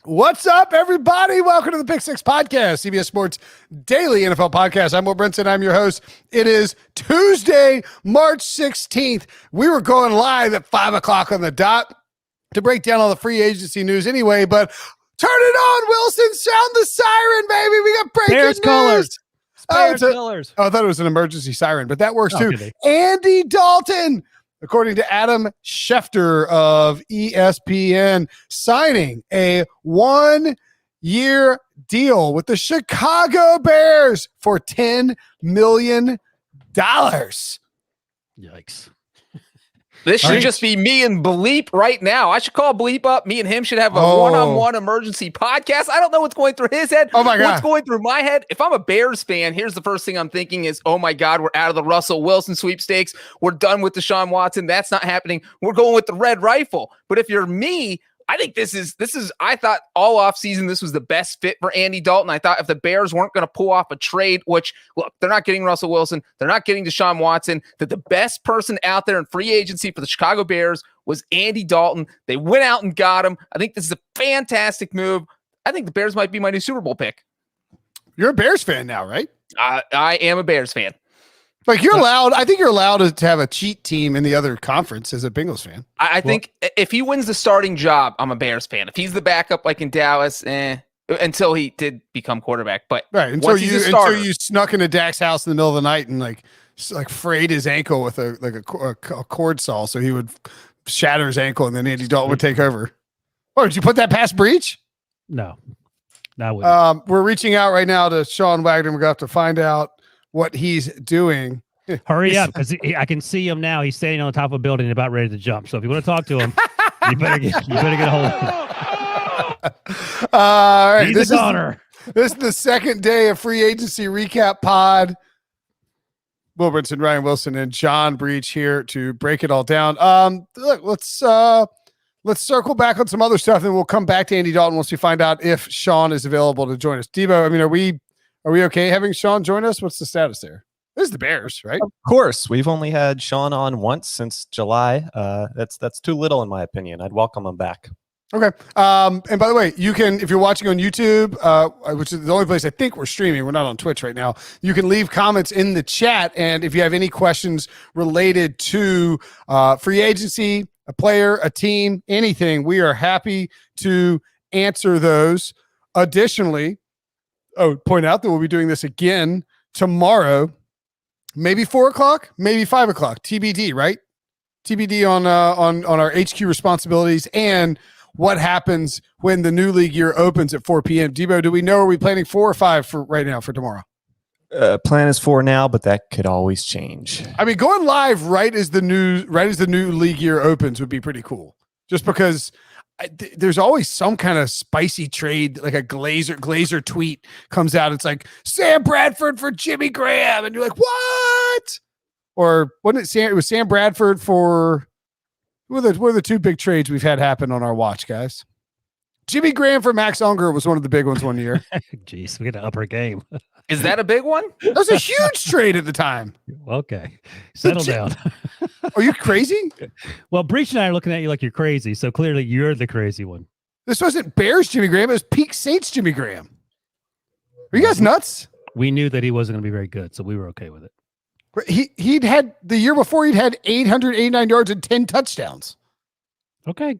What's up, everybody? Welcome to the Pick Six Podcast, CBS Sports Daily NFL Podcast. I'm Brinson. I'm your host. It is Tuesday, March 16th. We were going live at 5 o'clock on the dot to break down all the free agency news anyway, but turn it on, Wilson. Sound the siren, baby. We got breaking Bears news. colors. Bears colors. Oh, I thought it was an emergency siren, but that works too. Okay. Andy Dalton, according to Adam Schefter of ESPN, signing a 1-year deal with the Chicago Bears for $10 million. Yikes. This should just be me and Bleep right now. I should call Bleep up. Me and him should have a one-on-one emergency podcast. I don't know what's going through his head. Oh, my God. What's going through my head? If I'm a Bears fan, here's the first thing I'm thinking is, oh, my God, we're out of the Russell Wilson sweepstakes. We're done with Deshaun Watson. That's not happening. We're going with the red rifle. But if you're me, I think this is. I thought all offseason this was the best fit for Andy Dalton. I thought if the Bears weren't going to pull off a trade, which, look, they're not getting Russell Wilson, they're not getting Deshaun Watson, that the best person out there in free agency for the Chicago Bears was Andy Dalton. They went out and got him. I think this is a fantastic move. I think the Bears might be my new Super Bowl pick. You're a Bears fan now, right? I am a Bears fan. Like you're allowed. I think you're allowed to have a cheat team in the other conference as a Bengals fan. I think if he wins the starting job, I'm a Bears fan. If he's the backup, like in Dallas, until he did become quarterback. But right until you snuck into Dax house in the middle of the night and like frayed his ankle with a cord saw, so he would shatter his ankle, and then Andy Dalton would take over. Oh, did you put that past Breech? No, no. We're reaching out right now to Sean Wagner-McGough to find out what he's doing. Hurry up, because I can see him now. He's standing on the top of a building about ready to jump. So if you want to talk to him, you better get a hold of him. All right. He's a goner. This is the second day of free agency recap pod. Brinson and Ryan WIlson and John Breech here to break it all down. Look, let's circle back on some other stuff, and we'll come back to Andy Dalton once we find out if Sean is available to join us. Debo, I mean, are we okay having Sean join us? What's the status there? This is the Bears, right? Of course. We've only had Sean on once since July. That's too little, in my opinion. I'd welcome him back. Okay. And by the way, you can, if you're watching on YouTube, which is the only place I think we're streaming, we're not on Twitch right now, you can leave comments in the chat. And if you have any questions related to free agency, a player, a team, anything, we are happy to answer those. Additionally, I would point out that we'll be doing this again tomorrow, maybe 4 o'clock, maybe 5 o'clock, TBD, right? TBD on our HQ responsibilities and what happens when the new league year opens at 4 p.m. Debo, do we know, are we planning 4 or 5 for right now for tomorrow? Plan is 4 now, but that could always change. I mean, going live right as the new league year opens would be pretty cool, just because there's always some kind of spicy trade, like a Glazer tweet comes out. It's like Sam Bradford for Jimmy Graham. And you're like, what? Or wasn't it it was Sam Bradford for, what are the two big trades we've had happen on our watch, guys? Jimmy Graham for Max Unger was one of the big ones one year. Jeez, we got to up our game. Is that a big one? That was a huge trade at the time. Okay. Settle down. Are you crazy? Well, Breech and I are looking at you like you're crazy, so clearly you're the crazy one. This wasn't Bears Jimmy Graham. It was peak Saints Jimmy Graham. Are you guys nuts? We knew that he wasn't going to be very good, so we were okay with it. He'd had, the year before, he'd had 889 yards and 10 touchdowns. Okay. It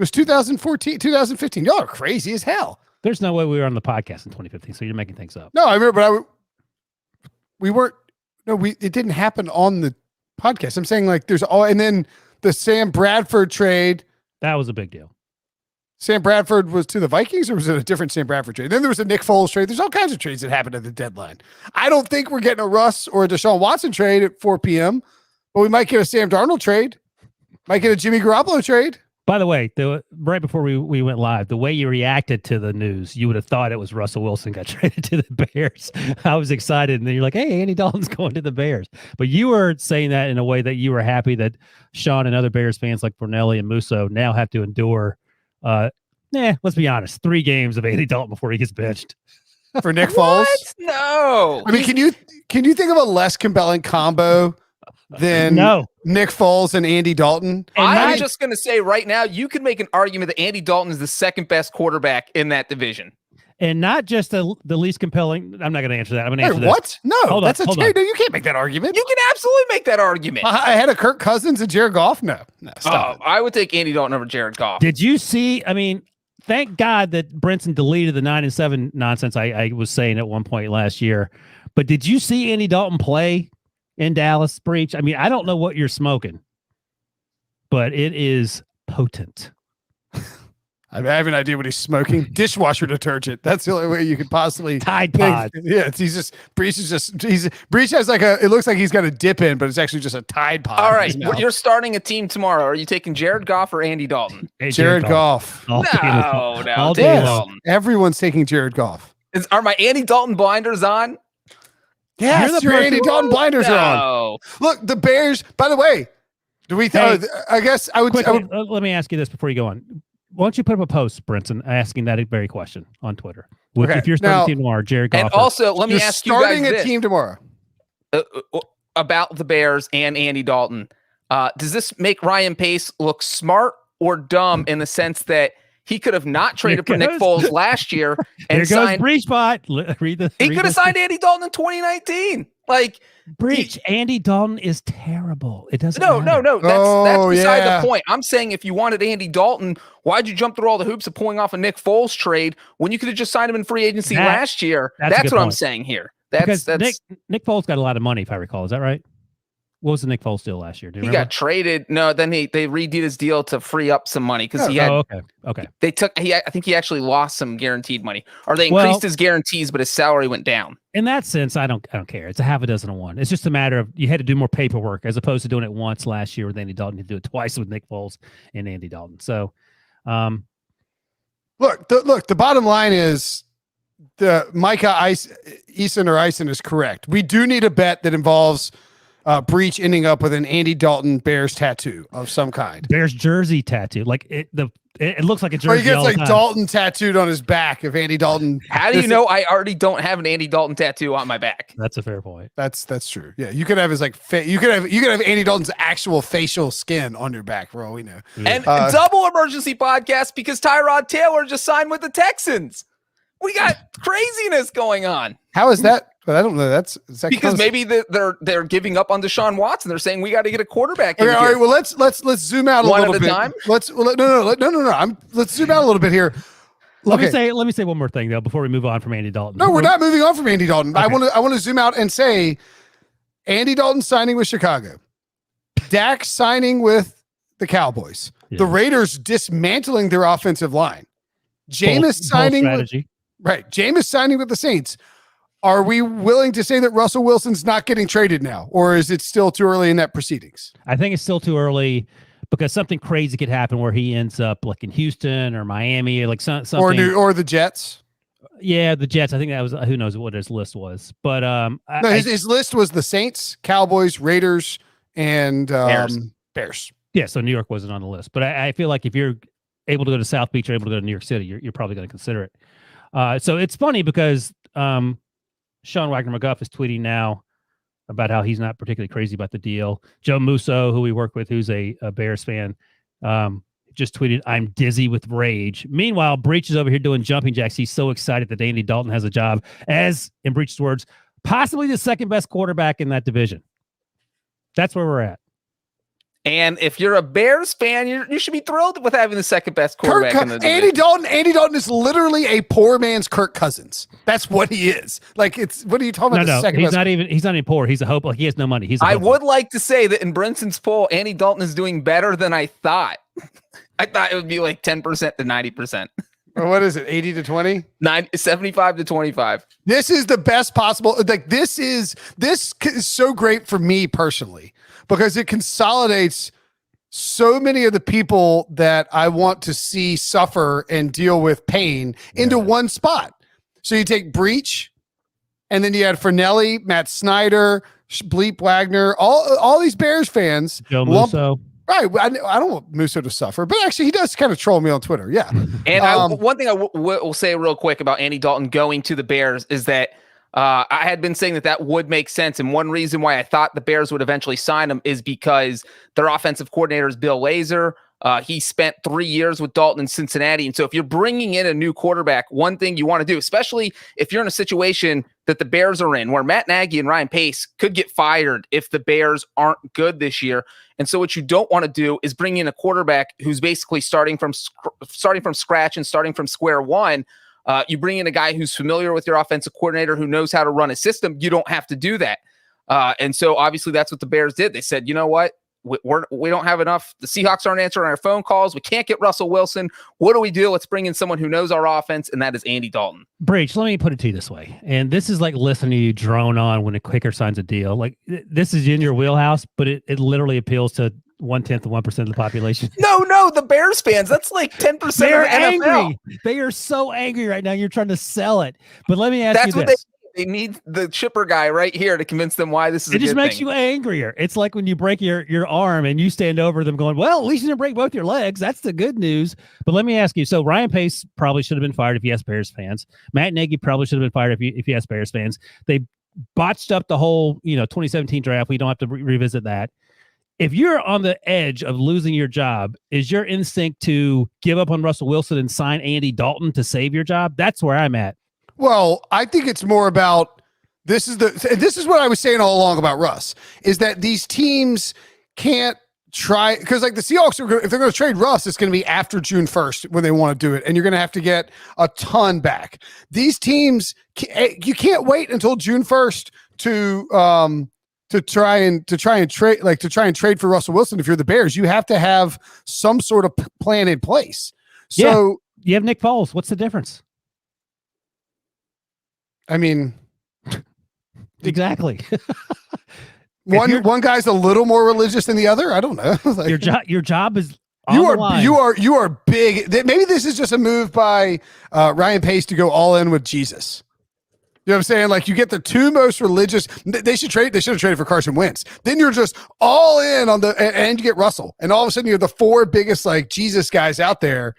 was 2014, 2015. Y'all are crazy as hell. There's no way we were on the podcast in 2015, so you're making things up. No, I remember, but it didn't happen on the podcast. I'm saying, like, and then the Sam Bradford trade. That was a big deal. Sam Bradford was to the Vikings, or was it a different Sam Bradford trade? Then there was a Nick Foles trade. There's all kinds of trades that happened at the deadline. I don't think we're getting a Russ or a Deshaun Watson trade at 4 p.m., but we might get a Sam Darnold trade. Might get a Jimmy Garoppolo trade. By the way, right before we went live, the way you reacted to the news, you would have thought it was Russell Wilson got traded to the Bears. I was excited, and then you're like, hey, Andy Dalton's going to the Bears. But you were saying that in a way that you were happy that Sean and other Bears fans like Fornelli and Musso now have to endure, let's be honest, 3 games of Andy Dalton before he gets benched. For Nick Foles? No. I mean, can you think of a less compelling combo than Nick Foles and Andy Dalton. I'm just going to say right now, you can make an argument that Andy Dalton is the second best quarterback in that division. And not just the least compelling. I'm not going to answer that. I'm going to answer what? this. No, that's no, you can't make that argument. You can absolutely make that argument. Ahead of Kirk Cousins and Jared Goff? No, stop it. I would take Andy Dalton over Jared Goff. Did you see? I mean, thank God that Brinson deleted the 9-7 nonsense I was saying at one point last year. But did you see Andy Dalton play in Dallas, Breech? I mean, I don't know what you're smoking, but it is potent. I have an idea what he's smoking. Dishwasher detergent. That's the only way you could possibly. Tide Pod. Yeah, Breech has like it looks like he's got a dip in, but it's actually just a Tide Pod. All right, you're starting a team tomorrow. Are you taking Jared Goff or Andy Dalton? Hey, Jared Goff. No. Everyone's taking Jared Goff. Are my Andy Dalton blinders on? Yes, your Andy Dalton blinders are on. Look, the Bears, by the way, I guess I would. Let me ask you this before you go on. Why don't you put up a post, Brinson, asking that very question on Twitter? If you're starting a team tomorrow, Jared Goff. And also, let me ask you guys starting a team tomorrow about the Bears and Andy Dalton. Does this make Ryan Pace look smart or dumb in the sense that he could have not traded for Nick Foles last year and signed Breechbot? He could have signed Andy Dalton in 2019. Like Breech, Andy Dalton is terrible. It doesn't. No. That's beside the point. I'm saying if you wanted Andy Dalton, why'd you jump through all the hoops of pulling off a Nick Foles trade when you could have just signed him in free agency last year? That's what I'm saying here. That's Nick Foles got a lot of money, if I recall. Is that right? What was the Nick Foles deal last year? He got traded. No, then they redid his deal to free up some money because he had. Okay. I think he actually lost some guaranteed money, or they increased his guarantees, but his salary went down. In that sense, I don't care. It's a half a dozen of one. It's just a matter of you had to do more paperwork as opposed to doing it once last year with Andy Dalton. You do it twice with Nick Foles and Andy Dalton. So, look. The bottom line is the Micah Eason is correct. We do need a bet that involves. Breech ending up with an Andy Dalton Bears tattoo of some kind. Bears jersey tattoo. Like it looks like a jersey. Or he gets like Dalton tattooed on his back if Andy Dalton. How do you know I already don't have an Andy Dalton tattoo on my back? That's a fair point. That's true. Yeah, you could have his you could have Andy Dalton's actual facial skin on your back for all we know. And double emergency podcast because Tyrod Taylor just signed with the Texans. We got craziness going on. How is that? But I don't know. That's because maybe they're giving up on Deshaun Watson. They're saying we got to get a quarterback. Okay, all right. Well, let's zoom out a little bit. Time? Let's zoom out a little bit here. Let me say one more thing though before we move on from Andy Dalton. No, we're not moving on from Andy Dalton. Okay. I want to zoom out and say Andy Dalton signing with Chicago, Dax signing with the Cowboys, the Raiders dismantling their offensive line, Jameis signing Jameis signing with the Saints. Are we willing to say that Russell Wilson's not getting traded now, or is it still too early in that proceedings? I think it's still too early because something crazy could happen where he ends up like in Houston or Miami, or like something, or the Jets. Yeah, the Jets. I think that was who knows what his list was, but his list was the Saints, Cowboys, Raiders, and Bears. Yeah, so New York wasn't on the list, but I feel like if you're able to go to South Beach or able to go to New York City, you're probably going to consider it. So it's funny because. Sean Wagner-McGough is tweeting now about how he's not particularly crazy about the deal. Joe Musso, who we work with, who's a Bears fan, just tweeted, "I'm dizzy with rage." Meanwhile, Breech is over here doing jumping jacks. He's so excited that Andy Dalton has a job as, in Breech's words, possibly the second best quarterback in that division. That's where we're at. And if you're a Bears fan, you should be thrilled with having the second best quarterback in the division. Andy Dalton is literally a poor man's Kirk Cousins. That's what he is. Like what are you talking about? He's not even poor. He's a hope. Like he has no money. I would like to say that in Brinson's poll, Andy Dalton is doing better than I thought. I thought it would be like 10% to 90%. Or what is it? 80 to 20? 75 to 25. This is the best possible. Like this is so great for me personally. Because it consolidates so many of the people that I want to see suffer and deal with pain into one spot. So you take Breech, and then you had Fernelli, Matt Snyder, Bleep, Wagner, all these Bears fans. Joe Musso. Right. I don't want Musso to suffer, but actually he does kind of troll me on Twitter. Yeah. And one thing I will say real quick about Andy Dalton going to the Bears is that I had been saying that would make sense. And one reason why I thought the Bears would eventually sign him is because their offensive coordinator is Bill Lazor. He spent 3 years with Dalton in Cincinnati. And so if you're bringing in a new quarterback, one thing you want to do, especially if you're in a situation that the Bears are in, where Matt Nagy and Ryan Pace could get fired if the Bears aren't good this year. And so what you don't want to do is bring in a quarterback who's basically starting from scratch and starting from square one. You bring in a guy who's familiar with your offensive coordinator, who knows how to run a system. You don't have to do that. And so obviously that's what the Bears did. They said, you know what? We don't have enough. The Seahawks aren't answering our phone calls. We can't get Russell Wilson. What do we do? Let's bring in someone who knows our offense, and that is Andy Dalton. Breech, let me put it to you this way. And this is like listening to you drone on when a kicker signs a deal. Like, this is in your wheelhouse, but it literally appeals to 1/10 of 1% of the population. No, the Bears fans, that's like 10% of the NFL. Angry. They are so angry right now. You're trying to sell it. But let me ask you this. They need the chipper guy right here to convince them why this is it just makes you angrier. It's like when you break your arm and you stand over them going, well, at least you didn't break both your legs. That's the good news. But let me ask you. So Ryan Pace probably should have been fired if he asked Bears fans. Matt Nagy probably should have been fired if he asked Bears fans. They botched up the whole 2017 draft. We don't have to revisit that. If you're on the edge of losing your job, is your instinct to give up on Russell Wilson and sign Andy Dalton to save your job? That's where I'm at. Well, I think it's more about this is what I was saying all along about Russ, is that these teams can't try, because like the Seahawks if they're going to trade Russ, it's going to be after June 1st when they want to do it, and you're going to have to get a ton back. These teams, you can't wait until June 1st to try and trade for Russell Wilson. If you're the Bears, you have to have some sort of plan in place. So you have Nick Foles. What's the difference? I mean, exactly. one guy's a little more religious than the other. I don't know. Like, your job is you are big. Maybe this is just a move by Ryan Pace to go all in with Jesus. You know what I'm saying? Like, you get the two most religious. They should have traded for Carson Wentz. Then you're just all in on and you get Russell, and all of a sudden you're the four biggest like Jesus guys out there.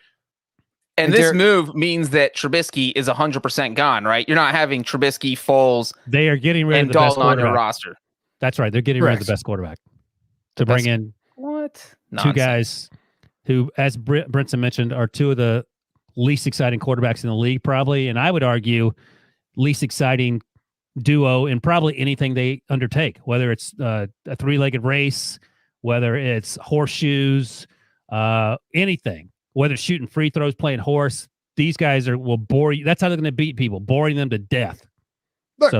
And this move means that Trubisky is 100% gone, right? You're not having Trubisky, Foles, they are getting rid of the Dalton best quarterback on your roster. That's right. They're getting rid of the best quarterback to bring in two guys who, as Brinson mentioned, are two of the least exciting quarterbacks in the league, probably. And I would argue least exciting duo in probably anything they undertake, whether it's a three-legged race, whether it's horseshoes, anything. Whether shooting free throws, playing horse, these guys will bore you. That's how they're going to beat people, boring them to death. Look,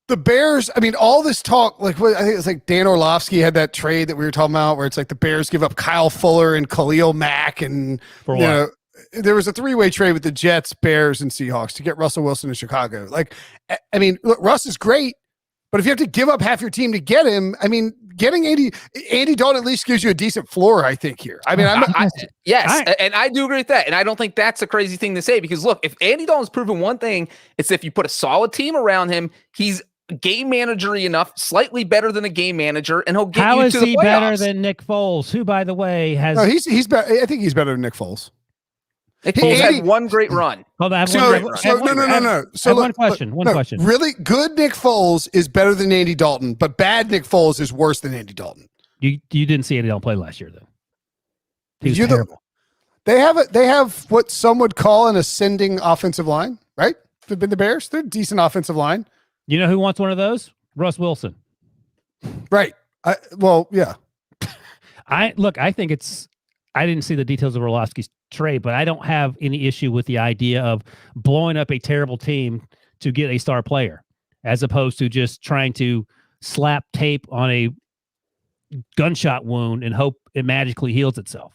the Bears. I mean, all this talk, I think it's like Dan Orlovsky had that trade that we were talking about, where it's like the Bears give up Kyle Fuller and Khalil Mack, and there was a three-way trade with the Jets, Bears, and Seahawks to get Russell Wilson in Chicago. Like, I mean, look, Russ is great, but if you have to give up half your team to get him, I mean, getting Andy Dalton at least gives you a decent floor, I think, here. I mean, and I do agree with that. And I don't think that's a crazy thing to say, because look, if Andy Dalton's proven one thing, it's if you put a solid team around him, he's game manager-y enough, slightly better than a game manager, and he'll get you to the playoffs. How is he better than Nick Foles, who, by the way, has... No, he's better. I think he's better than Nick Foles. Nick Foles had one great run. Hold on, no. So one question. Really good Nick Foles is better than Andy Dalton, but bad Nick Foles is worse than Andy Dalton. You didn't see Andy Dalton play last year, though. He was terrible. They have what some would call an ascending offensive line, right? They've been the Bears. They're a decent offensive line. You know who wants one of those? Russ Wilson. Right. Yeah. I think it's... I didn't see the details of Orlovsky's trade, but I don't have any issue with the idea of blowing up a terrible team to get a star player, as opposed to just trying to slap tape on a gunshot wound and hope it magically heals itself.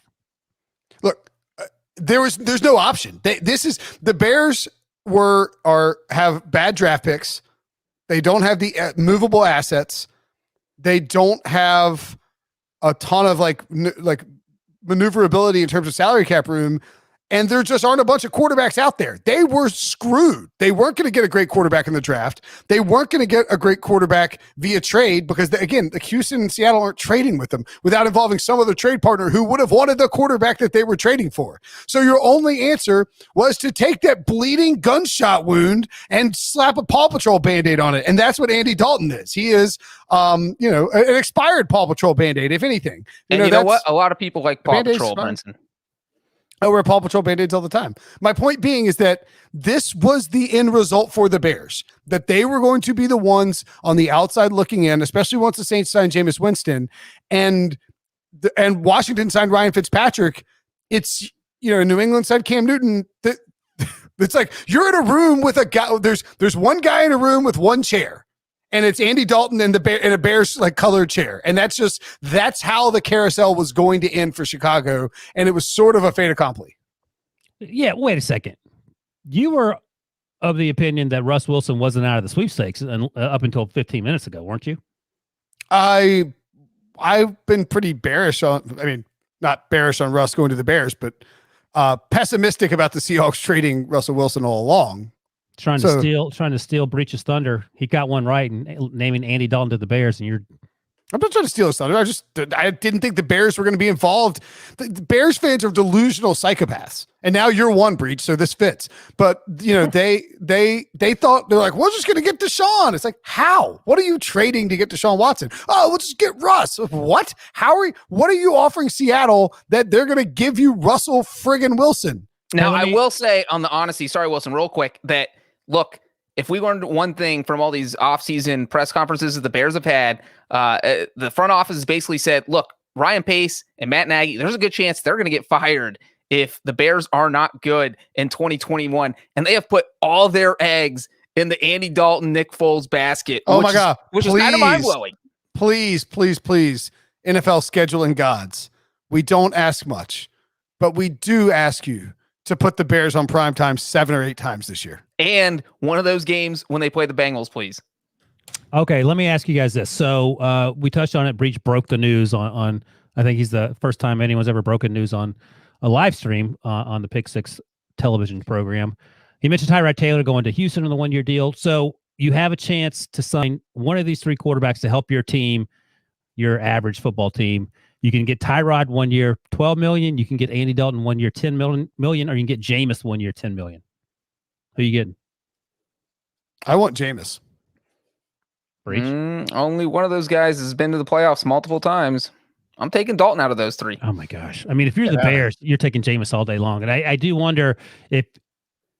Look, there's no option. The Bears have bad draft picks. They don't have the movable assets. They don't have a ton of like maneuverability in terms of salary cap room, And there just aren't a bunch of quarterbacks out there. They were screwed. They weren't going to get a great quarterback in the draft. They weren't going to get a great quarterback via trade because, again, the Houston and Seattle aren't trading with them without involving some other trade partner who would have wanted the quarterback that they were trading for. So your only answer was to take that bleeding gunshot wound and slap a Paw Patrol Band-Aid on it. And that's what Andy Dalton is. He is, an expired Paw Patrol Band-Aid, if anything. You know what? A lot of people like Paw Patrol, Brinson. I wear Paw Patrol Band-Aids all the time. My point being is that this was the end result for the Bears, that they were going to be the ones on the outside looking in, especially once the Saints signed Jameis Winston and Washington signed Ryan Fitzpatrick. It's, New England signed Cam Newton. It's like you're in a room with a guy. There's one guy in a room with one chair. And it's Andy Dalton in a Bears like colored chair. And that's how the carousel was going to end for Chicago. And it was sort of a fait accompli. Yeah. Wait a second. You were of the opinion that Russ Wilson wasn't out of the sweepstakes up until 15 minutes ago, weren't you? I've been pretty bearish not bearish on Russ going to the Bears, but pessimistic about the Seahawks trading Russell Wilson all along. Trying to steal Breech's thunder. He got one right and naming Andy Dalton to the Bears, and I'm not trying to steal his thunder. I didn't think the Bears were going to be involved. The Bears fans are delusional psychopaths, and now you're one, Breech, so this fits. But they thought they're like, we're just going to get Deshaun. It's like, how? What are you trading to get Deshaun Watson? Oh, we'll just get Russ. What? What are you offering Seattle that they're going to give you Russell friggin' Wilson? Now I will say on the honesty, sorry, Wilson, real quick, that look, if we learned one thing from all these offseason press conferences that the Bears have had, the front office has basically said, look, Ryan Pace and Matt Nagy, there's a good chance they're going to get fired if the Bears are not good in 2021. And they have put all their eggs in the Andy Dalton, Nick Foles basket. Oh, my God. Which is kind of mind-blowing. Please, NFL scheduling gods. We don't ask much, but we do ask you to put the Bears on primetime 7 or 8 times this year. And one of those games when they play the Bengals, please. Okay, let me ask you guys this. So we touched on it. Breech broke the news on I think he's the first time anyone's ever broken news on a live stream on the Pick Six television program. He mentioned Tyrod Taylor going to Houston on the 1-year deal. So you have a chance to sign one of these 3 quarterbacks to help your team, your average football team. You can get Tyrod 1 year, $12 million. You can get Andy Dalton 1 year, $10 million, or you can get Jameis 1 year, $10 million. Who you getting? I want Jameis. Only one of those guys has been to the playoffs multiple times. I'm taking Dalton out of those 3. Oh my gosh! I mean, if you're the Bears, you're taking Jameis all day long, and I do wonder if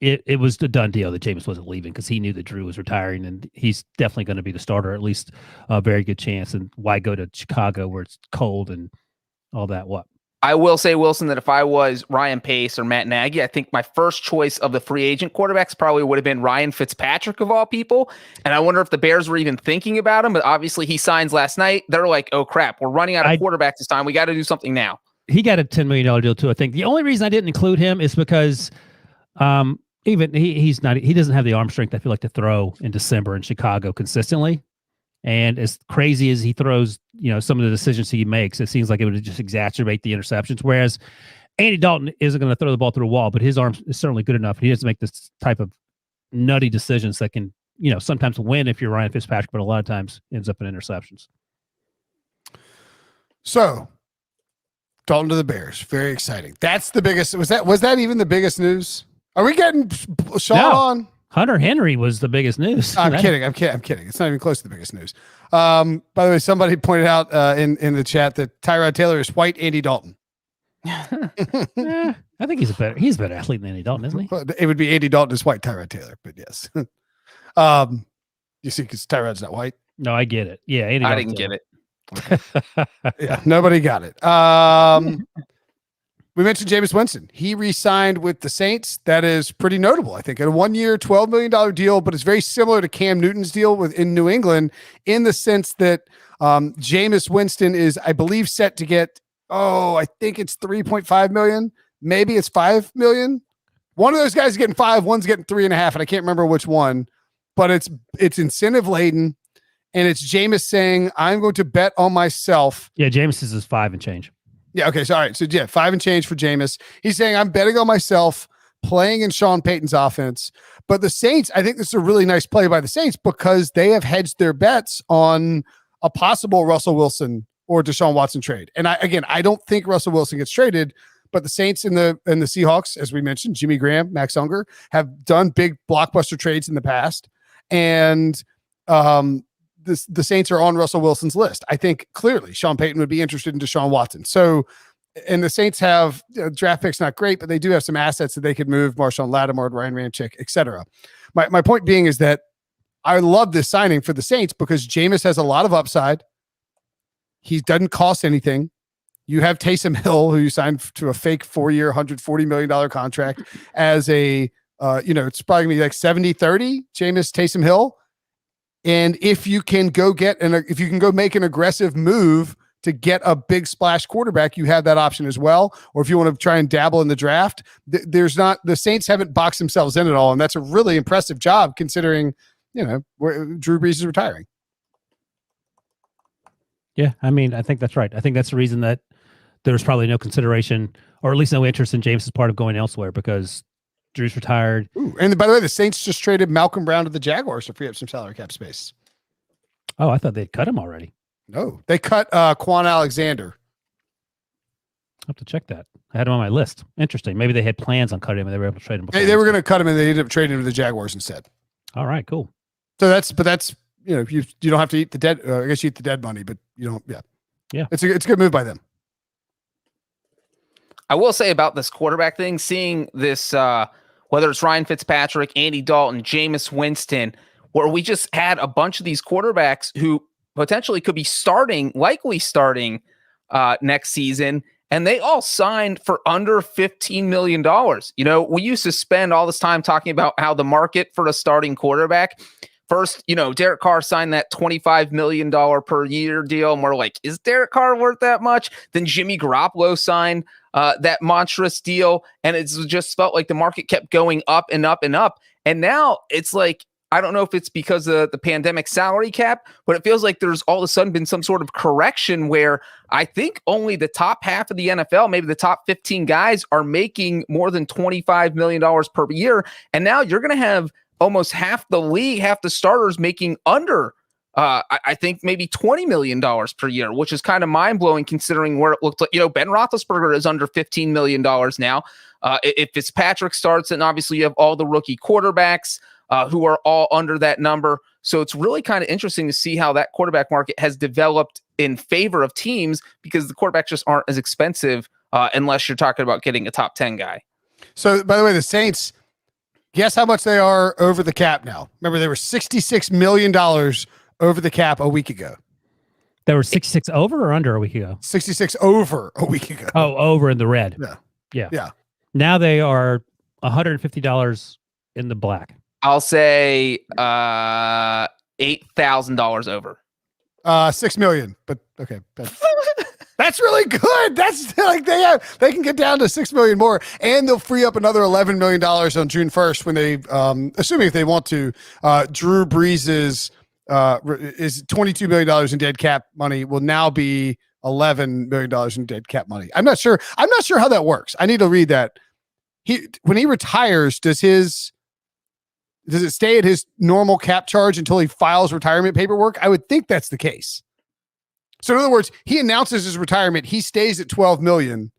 it was the done deal that Jameis wasn't leaving because he knew that Drew was retiring, and he's definitely going to be the starter, at least a very good chance. And why go to Chicago where it's cold and all that? What? I will say, Wilson, that if I was Ryan Pace or Matt Nagy, I think my first choice of the free agent quarterbacks probably would have been Ryan Fitzpatrick of all people. And I wonder if the Bears were even thinking about him, but obviously he signs last night. They're like, oh crap, we're running out of quarterbacks this time. We got to do something now. He got a $10 million deal too. I think the only reason I didn't include him is because even he doesn't have the arm strength, I feel like, to throw in December in Chicago consistently. And as crazy as he throws, some of the decisions he makes, it seems like it would just exacerbate the interceptions. Whereas Andy Dalton isn't going to throw the ball through a wall, but his arm is certainly good enough. He doesn't make this type of nutty decisions that can, sometimes win if you're Ryan Fitzpatrick, but a lot of times ends up in interceptions. So Dalton to the Bears. Very exciting. That's the biggest. Was that even the biggest news? Are we getting Sean on? Hunter Henry was the biggest news. I'm kidding. It's not even close to the biggest news. By the way, somebody pointed out in the chat that Tyrod Taylor is white Andy Dalton. I think he's a better athlete than Andy Dalton, isn't he? It would be Andy Dalton is white Tyrod Taylor, but yes. You see, because Tyrod's not white. No, I get it. Yeah, I didn't get it. Yeah, nobody got it. We mentioned Jameis Winston. He re-signed with the Saints. That is pretty notable, I think. A 1 year, $12 million deal, but it's very similar to Cam Newton's deal in New England in the sense that Jameis Winston is, I believe, set to get, I think it's $3.5 million. Maybe it's $5 million. One of those guys is getting 5, one's getting 3.5, and I can't remember which one, but it's incentive laden, and it's Jameis saying, I'm going to bet on myself. Yeah, Jameis is 5 and change. Yeah. Okay. So, all right. So, yeah, 5 and change for Jameis. He's saying, I'm betting on myself playing in Sean Payton's offense. But the Saints, I think this is a really nice play by the Saints because they have hedged their bets on a possible Russell Wilson or Deshaun Watson trade. And I don't think Russell Wilson gets traded, but the Saints and the Seahawks, as we mentioned, Jimmy Graham, Max Unger, have done big blockbuster trades in the past. And the Saints are on Russell Wilson's list. I think clearly Sean Payton would be interested in Deshaun Watson. So, and the Saints have draft picks, not great, but they do have some assets that they could move, Marshawn Lattimore, Ryan Ramczyk, et cetera. My point being is that I love this signing for the Saints because Jameis has a lot of upside. He doesn't cost anything. You have Taysom Hill, who you signed to a fake 4-year, $140 million contract as a, it's probably gonna be like 70-30, Jameis, Taysom Hill. And if you can go make an aggressive move to get a big splash quarterback, you have that option as well. Or if you want to try and dabble in the draft, the Saints haven't boxed themselves in at all. And that's a really impressive job considering, Drew Brees is retiring. Yeah. I mean, I think that's right. I think that's the reason that there's probably no consideration or at least no interest in James as part of going elsewhere because Drew's retired. Ooh, and by the way, the Saints just traded Malcolm Brown to the Jaguars to free up some salary cap space. Oh, I thought they'd cut him already. No, they cut Quan Alexander. I'll have to check that. I had him on my list. Interesting. Maybe they had plans on cutting him and they were able to trade him. They were going to cut him and they ended up trading him to the Jaguars instead. All right, cool. So that's you don't have to eat the dead. I guess you eat the dead money, but you don't. Yeah. It's a good move by them. I will say about this quarterback thing, seeing this, whether it's Ryan Fitzpatrick, Andy Dalton, Jameis Winston, where we just had a bunch of these quarterbacks who potentially could be likely starting next season, and they all signed for under $15 million. We used to spend all this time talking about how the market for a starting quarterback. First, Derek Carr signed that $25 million per year deal, and we're like, is Derek Carr worth that much? Then Jimmy Garoppolo signed that monstrous deal, and it just felt like the market kept going up and up and up. And now it's like, I don't know if it's because of the pandemic salary cap, but it feels like there's all of a sudden been some sort of correction where I think only the top half of the NFL, maybe the top 15 guys, are making more than $25 million per year. And now you're going to have almost half the league, half the starters making under, I think maybe $20 million per year, which is kind of mind-blowing considering where it looked like, Ben Roethlisberger is under $15 million now. If Fitzpatrick starts, and obviously you have all the rookie quarterbacks who are all under that number. So it's really kind of interesting to see how that quarterback market has developed in favor of teams because the quarterbacks just aren't as expensive unless you're talking about getting a top 10 guy. So, by the way, the Saints, guess how much they are over the cap now? Remember, they were $66 million over the cap a week ago. They were 66 over or under a week ago? 66 over a week ago. Oh, over in the red. Yeah. Now they are $150 in the black. I'll say $8,000 over. $6 million, but okay. That's really good. That's like they can get down to $6 million more, and they'll free up another $11 million on June 1st when they, assuming if they want to, Drew Brees's is $22 million in dead cap money will now be $11 million in dead cap money. I'm not sure how that works. I need to read that. When he retires, does it stay at his normal cap charge until he files retirement paperwork? I would think that's the case. So in other words, he announces his retirement, he stays at 12 million,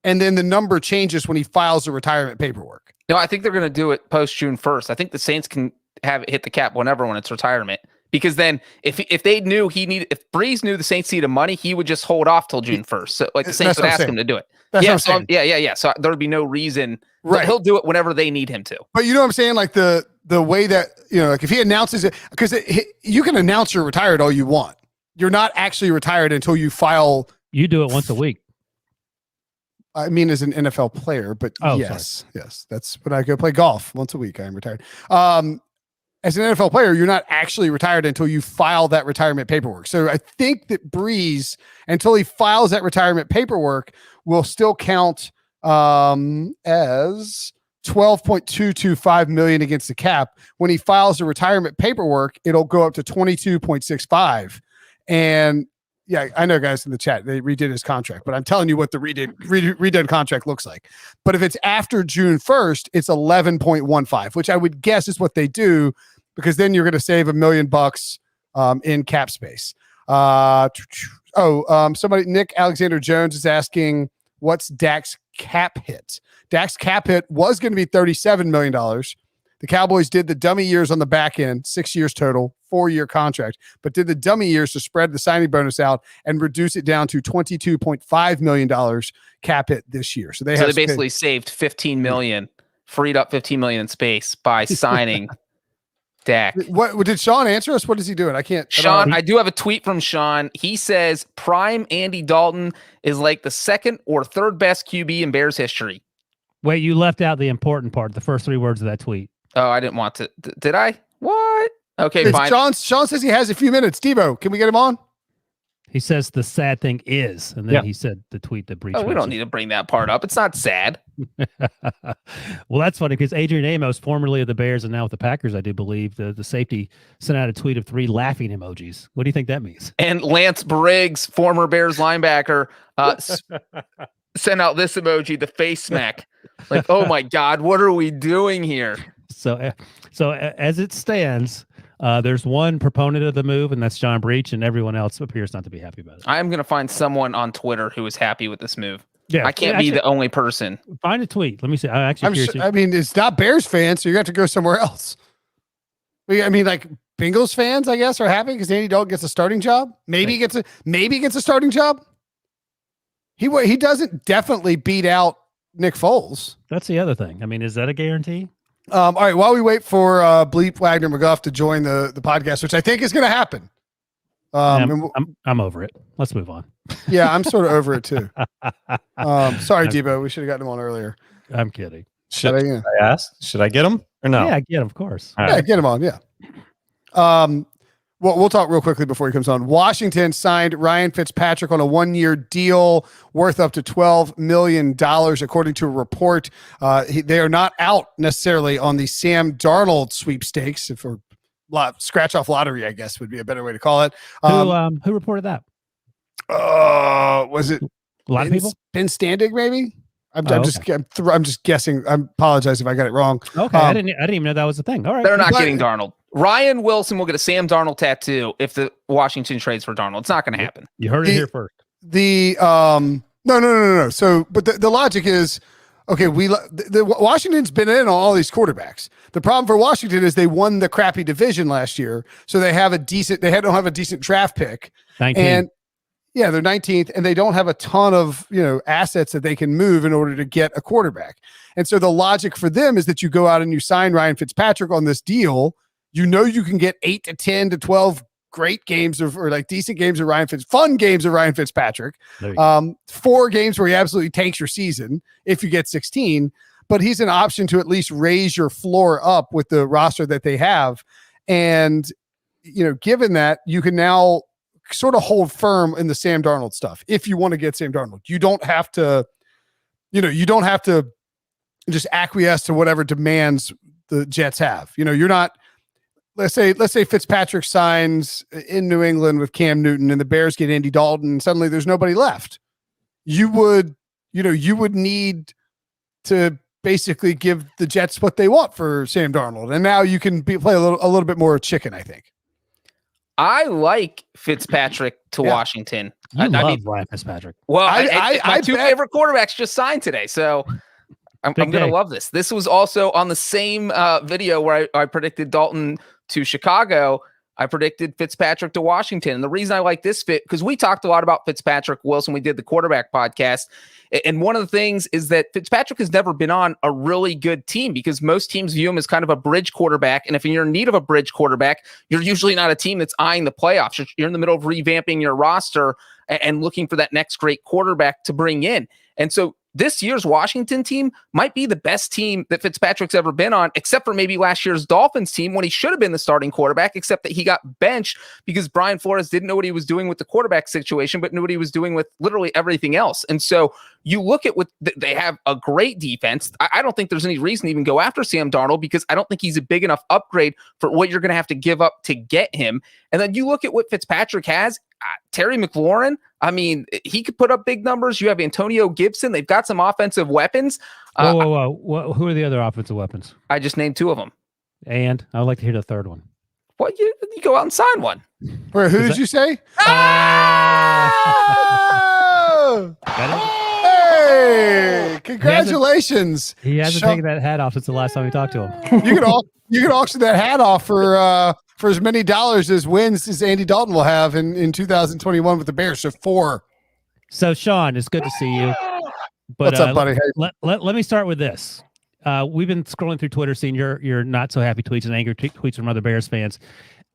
and then the number changes when he files the retirement paperwork. No, I think they're going to do it post June 1st. I think the Saints can have it hit the cap when it's retirement. Because then if they knew if Brees knew the Saints needed money, he would just hold off till June 1st. So like the Saints would ask him to do it. Yeah. So there would be no reason. Right. He'll do it whenever they need him to. But you know what I'm saying? Like the way that, like if he announces it, because you can announce you're retired all you want. You're not actually retired until you file. You do it once a week. I mean, as an NFL player, but yes, that's when I go play golf once a week. I am retired. As an NFL player, you're not actually retired until you file that retirement paperwork. So I think that Brees, until he files that retirement paperwork, will still count as $12.225 million against the cap. When he files the retirement paperwork, it'll go up to 22.65. And Yeah, I know, guys in the chat, they redid his contract, but I'm telling you what the redone contract looks like. But if it's after June 1st, it's 11.15, which I would guess is what they do, because then you're going to save $1 million in cap space. Somebody, Nick Alexander Jones is asking, what's Dax cap hit? Dax cap hit was going to be $37 million. The Cowboys did the dummy years on the back end, 6 years total, 4-year contract, but did the dummy years to spread the signing bonus out and reduce it down to $22.5 million cap hit this year. So they basically saved $15 million, freed up $15 million in space by signing Dak. What did Sean answer us? What is he doing? Sean, I do have a tweet from Sean. He says prime Andy Dalton is like the second or third best QB in Bears history. Wait, you left out the important part, the first 3 words of that tweet. Oh, I didn't want to. Did I? What? Okay, fine. Sean says he has a few minutes. Debo, can we get him on? He says the sad thing is, and then he said the tweet that Breech. Oh, we don't need to bring that part up. It's not sad. Well, that's funny because Adrian Amos, formerly of the Bears and now with the Packers, I do believe, the safety sent out a tweet of 3 laughing emojis. What do you think that means? And Lance Briggs, former Bears linebacker, sent out this emoji, the face smack. Like, oh my God, what are we doing here? So as it stands, there's one proponent of the move, and that's John Breech, and everyone else appears not to be happy about it. I am going to find someone on Twitter who is happy with this move. Yeah, I can't be the only person. Find a tweet. Let me see. It's not Bears fans, so you have to go somewhere else. Like Bengals fans, I guess, are happy because Andy Dalton gets a starting job. Maybe he gets a starting job. He doesn't definitely beat out Nick Foles. That's the other thing. Is that a guarantee? All right. While we wait for Bleep Wagner-McGough to join the podcast, which I think is going to happen. I'm over it. Let's move on. Yeah, I'm sort of over it too. Sorry, Debo. We should have gotten him on earlier. I'm kidding. Should I ask? Should I get him or no? Yeah, get him, of course. Yeah, get him on. Yeah. Well, we'll talk real quickly before he comes on. Washington signed Ryan Fitzpatrick on a 1-year deal worth up to $12 million, according to a report. They are not out necessarily on the Sam Darnold sweepstakes, for scratch-off lottery, I guess would be a better way to call it. Who reported that? Was it a lot of people? Ben Standig, maybe? I'm just guessing. I apologize if I got it wrong. Okay, I didn't even know that was a thing. All right, they're not getting Darnold. Ryan Wilson will get a Sam Darnold tattoo if the Washington trades for Darnold. It's not going to happen. You heard it here first. No. So, but the logic is, okay, Washington's been in on all these quarterbacks. The problem for Washington is they won the crappy division last year, so they don't have a decent draft pick. 19. And yeah, they're 19th, and they don't have a ton of assets that they can move in order to get a quarterback. And so the logic for them is that you go out and you sign Ryan Fitzpatrick on this deal. You can get 8 to 10 to 12 great games or like decent games of fun games of Ryan Fitzpatrick. 4 games where he absolutely tanks your season if you get 16, but he's an option to at least raise your floor up with the roster that they have. And, given that, you can now sort of hold firm in the Sam Darnold stuff. If you want to get Sam Darnold, you don't have to just acquiesce to whatever demands the Jets have. You're not, let's say Fitzpatrick signs in New England with Cam Newton and the Bears get Andy Dalton and suddenly there's nobody left. You would need to basically give the Jets what they want for Sam Darnold. And now you can play a little bit more chicken, I think. I like Fitzpatrick to Washington. I love Ryan Fitzpatrick. Well, my 2 favorite quarterbacks just signed today, so I'm going to love this. This was also on the same video where I predicted Dalton to Chicago. I predicted Fitzpatrick to Washington. And the reason I like this fit, because we talked a lot about Fitzpatrick Wilson. We did the quarterback podcast. And one of the things is that Fitzpatrick has never been on a really good team because most teams view him as kind of a bridge quarterback. And if you're in need of a bridge quarterback, you're usually not a team that's eyeing the playoffs. You're in the middle of revamping your roster and looking for that next great quarterback to bring in. And so this year's Washington team might be the best team that Fitzpatrick's ever been on, except for maybe last year's Dolphins team when he should have been the starting quarterback, except that he got benched because Brian Flores didn't know what he was doing with the quarterback situation, but knew what he was doing with literally everything else. And so you look at what they have, a great defense. I don't think there's any reason to even go after Sam Darnold because I don't think he's a big enough upgrade for what you're going to have to give up to get him. And then you look at what Fitzpatrick has. Terry McLaurin, I mean, he could put up big numbers. You have Antonio Gibson. They've got some offensive weapons. Whoa. Who are the other offensive weapons? I just named 2 of them. And I would like to hear the third one. Well, you go out and sign one. Wait, who did you say? Oh! Hey, congratulations. He hasn't taken that hat off since the last time we talked to him. You can auction that hat off for as many dollars as wins as Andy Dalton will have in 2021 with the Bears. So 4. So Sean, it's good to see you. But, what's up, buddy? Let me start with this. We've been scrolling through Twitter, seeing your not so happy tweets and angry tweets from other Bears fans.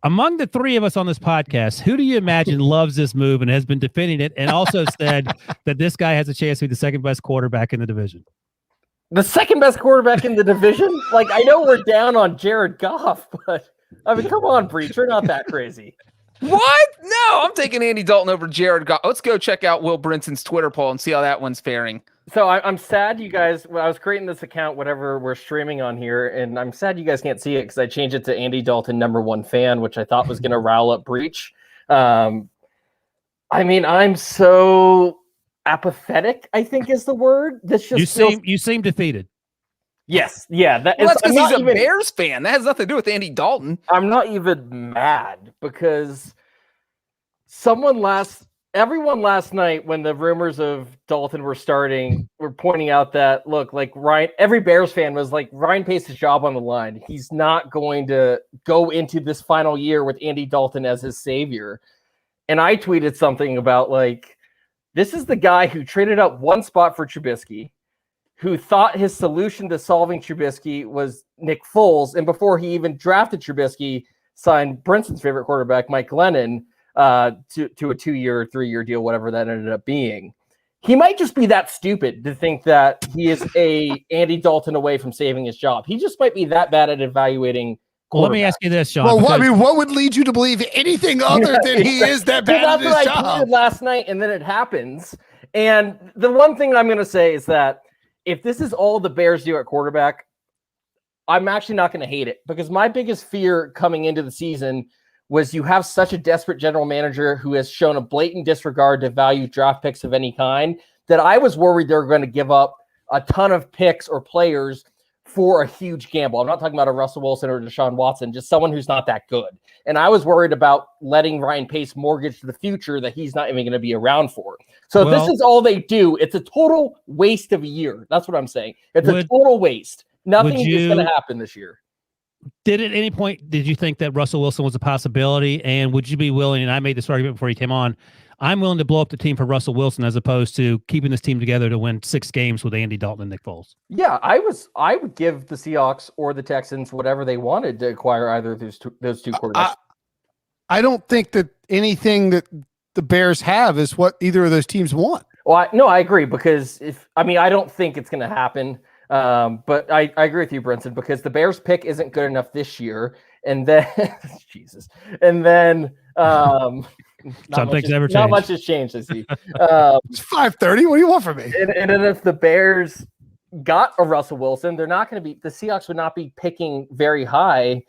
Among the 3 of us on this podcast, who do you imagine loves this move and has been defending it, and also said that this guy has a chance to be the second best quarterback in the division? The second best quarterback in the division? Like, I know we're down on Jared Goff, but I mean, come on, Breech, you're not that crazy. What? No, I'm taking Andy Dalton over Jared Goff. Let's go check out Will Brinson's Twitter poll and see how that one's faring. So I'm sad you guys, I was creating this account, whatever we're streaming on here, and I'm sad you guys can't see it because I changed it to Andy Dalton #1 fan, which I thought was going to rile up Breech. I mean, I'm so apathetic, I think is the word. This just you seem defeated. Yes, yeah. That's because he's a Bears fan. That has nothing to do with Andy Dalton. I'm not even mad because everyone last night, when the rumors of Dalton were starting, were pointing out that, look, like every Bears fan was like, Ryan Pace's job on the line. He's not going to go into this final year with Andy Dalton as his savior. And I tweeted something about, like, this is the guy who traded up 1 spot for Trubisky, who thought his solution to solving Trubisky was Nick Foles, and before he even drafted Trubisky, signed Brinson's favorite quarterback, Mike Glennon, to a 2-year or 3-year deal, whatever that ended up being. He might just be that stupid to think that he is a Andy Dalton away from saving his job. He just might be that bad at evaluating. Well, let me ask you this, Sean. Well, what would lead you to believe anything other than he is that bad at his job? That's job? what I tweeted last night, and then it happens. And the one thing I'm going to say is that if this is all the Bears do at quarterback, I'm actually not going to hate it, because my biggest fear coming into the season was you have such a desperate general manager who has shown a blatant disregard to value draft picks of any kind that I was worried they're going to give up a ton of picks or players for a huge gamble. I'm not talking about a Russell Wilson or Deshaun Watson, just someone who's not that good. And I was worried about letting Ryan Pace mortgage the future that he's not even going to be around for. So if this is all they do, it's a total waste of a year. That's what I'm saying. It's a total waste. Nothing is going to happen this year. Did at any point, did you think that Russell Wilson was a possibility? And would you be willing, and I made this argument before he came on, I'm willing to blow up the team for Russell Wilson as opposed to keeping this team together to win 6 games with Andy Dalton and Nick Foles. Yeah, I would give the Seahawks or the Texans whatever they wanted to acquire either of those two quarterbacks. I don't think that anything that the Bears have is what either of those teams want. Well, I agree, because I don't think it's going to happen. But I agree with you, Brinson, because the Bears pick isn't good enough this year. And then, Jesus. And then, Not much has changed, I see. It's 5:30. What do you want from me? And then if the Bears got a Russell Wilson, the Seahawks would not be picking very high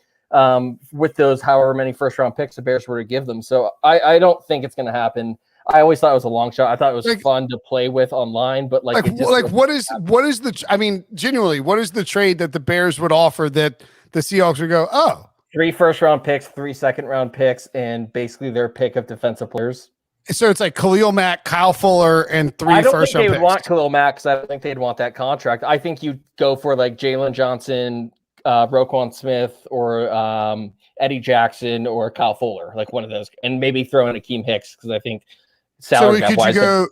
with those however many first-round picks the Bears were to give them. So I don't think it's going to happen. I always thought it was a long shot. I thought it was fun to play with online, but what is genuinely, what is the trade that the Bears would offer that the Seahawks would go, oh, 3 first-round picks, 3 second-round picks, and basically their pick of defensive players? So it's like Khalil Mack, Kyle Fuller, and 3 first-round picks. I don't think they would want Khalil Mack, because I don't think they'd want that contract. I think you'd go for like Jalen Johnson, Roquan Smith, or Eddie Jackson, or Kyle Fuller, like one of those, and maybe throw in Akeem Hicks, because I think salary cap wise.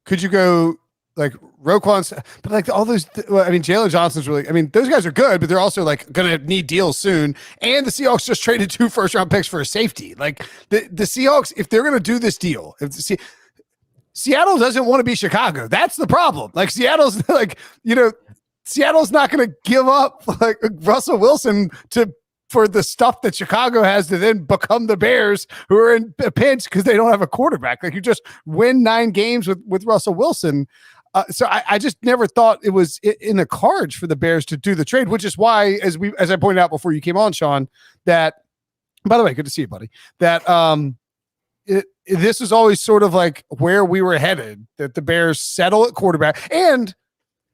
Could you go like Roquan, but like all those, Jalen Johnson's really, those guys are good, but they're also like going to need deals soon. And the Seahawks just traded 2 first-round picks for a safety. Like the Seahawks, if they're going to do this deal, Seattle doesn't want to be Chicago. That's the problem. Like Seattle's like, Seattle's not going to give up like Russell Wilson for the stuff that Chicago has to then become the Bears, who are in a pinch because they don't have a quarterback. Like you just win 9 games with Russell Wilson. So I just never thought it was in the cards for the Bears to do the trade, which is why, as I pointed out before you came on, Sean, that, by the way, good to see you, buddy, that this is always sort of like where we were headed, that the Bears settle at quarterback. And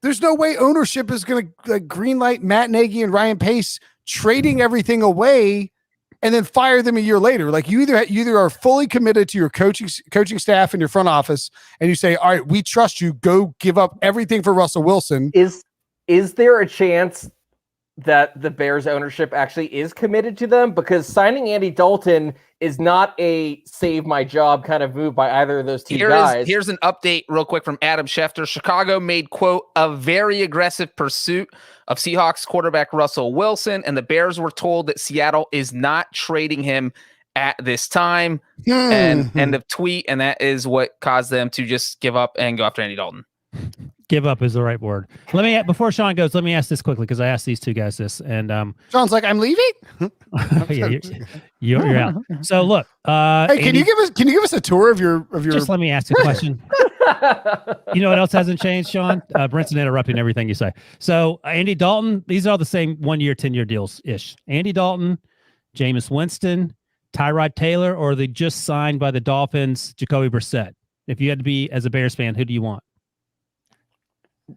there's no way ownership is going to greenlight Matt Nagy and Ryan Pace trading everything away and then fire them a year later. Like you either are fully committed to your coaching staff and your front office, and you say, all right, we trust you, go give up everything for Russell Wilson. Is there a chance that the Bears ownership actually is committed to them? Because signing Andy Dalton is not a save my job kind of move by either of those two guys. Here's an update real quick from Adam Schefter. Chicago made, quote, a very aggressive pursuit of Seahawks quarterback Russell Wilson, and the Bears were told that Seattle is not trading him at this time. And end of tweet. And that is what caused them to just give up and go after Andy Dalton. Give up is the right word. Before Sean goes, let me ask this quickly because I asked these two guys this, and Sean's like, I'm leaving. Yeah, you're out. So look, hey, Andy, can you give us a tour of your? Just let me ask a question. You know what else hasn't changed, Sean? Brinson interrupting everything you say. So Andy Dalton, these are all the same 1-year, 10-year deals ish. Andy Dalton, Jameis Winston, Tyrod Taylor, or they just signed by the Dolphins, Jacoby Brissett. If you had to be as a Bears fan, who do you want?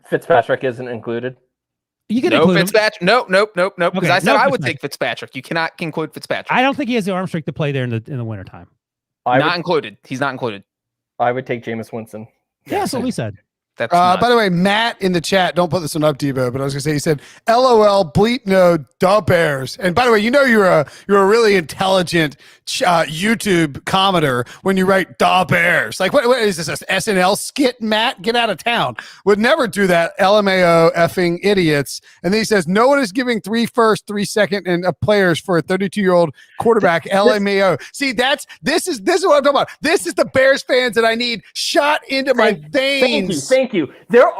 Fitzpatrick isn't included. You can no include Fitzpatrick. Nope. Because Okay, I said I would Fitzpatrick. take Fitzpatrick. You cannot include Fitzpatrick. I don't think he has the arm strength to play there in the wintertime. Included. He's not included. I would take Jameis Winston. Yeah, that's what we said. That's by the way, Matt in the chat, don't put this one up, Debo, but I was gonna say, he said, LOL, bleep no, duh Bears. And by the way, you're a really intelligent YouTube commenter when you write duh Bears. Like, what is this, an SNL skit, Matt? Get out of town. Would never do that, LMAO effing idiots. And then he says, no one is giving 3 first, 3 second, and players for a 32-year-old quarterback, LMAO. See, this is what I'm talking about. This is the Bears fans that I need shot into my veins. Thank you. There is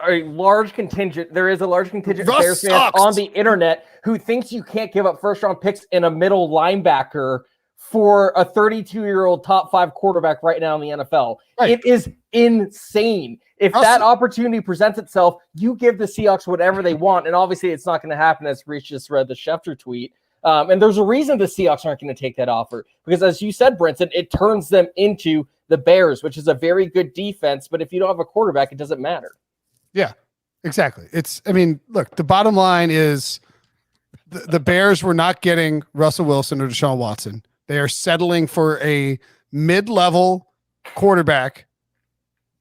a large contingent of Bears fans on the internet who thinks you can't give up first-round picks in a middle linebacker for a 32-year-old top 5 quarterback right now in the NFL. Right. It is insane. If that opportunity presents itself, you give the Seahawks whatever they want, and obviously it's not going to happen, as Breech just read the Schefter tweet. And there's a reason the Seahawks aren't going to take that offer, because as you said, Brinson, it turns them into the Bears, which is a very good defense, but if you don't have a quarterback, it doesn't matter. Yeah, exactly. Look, the bottom line is the Bears were not getting Russell Wilson or Deshaun Watson. They are settling for a mid-level quarterback,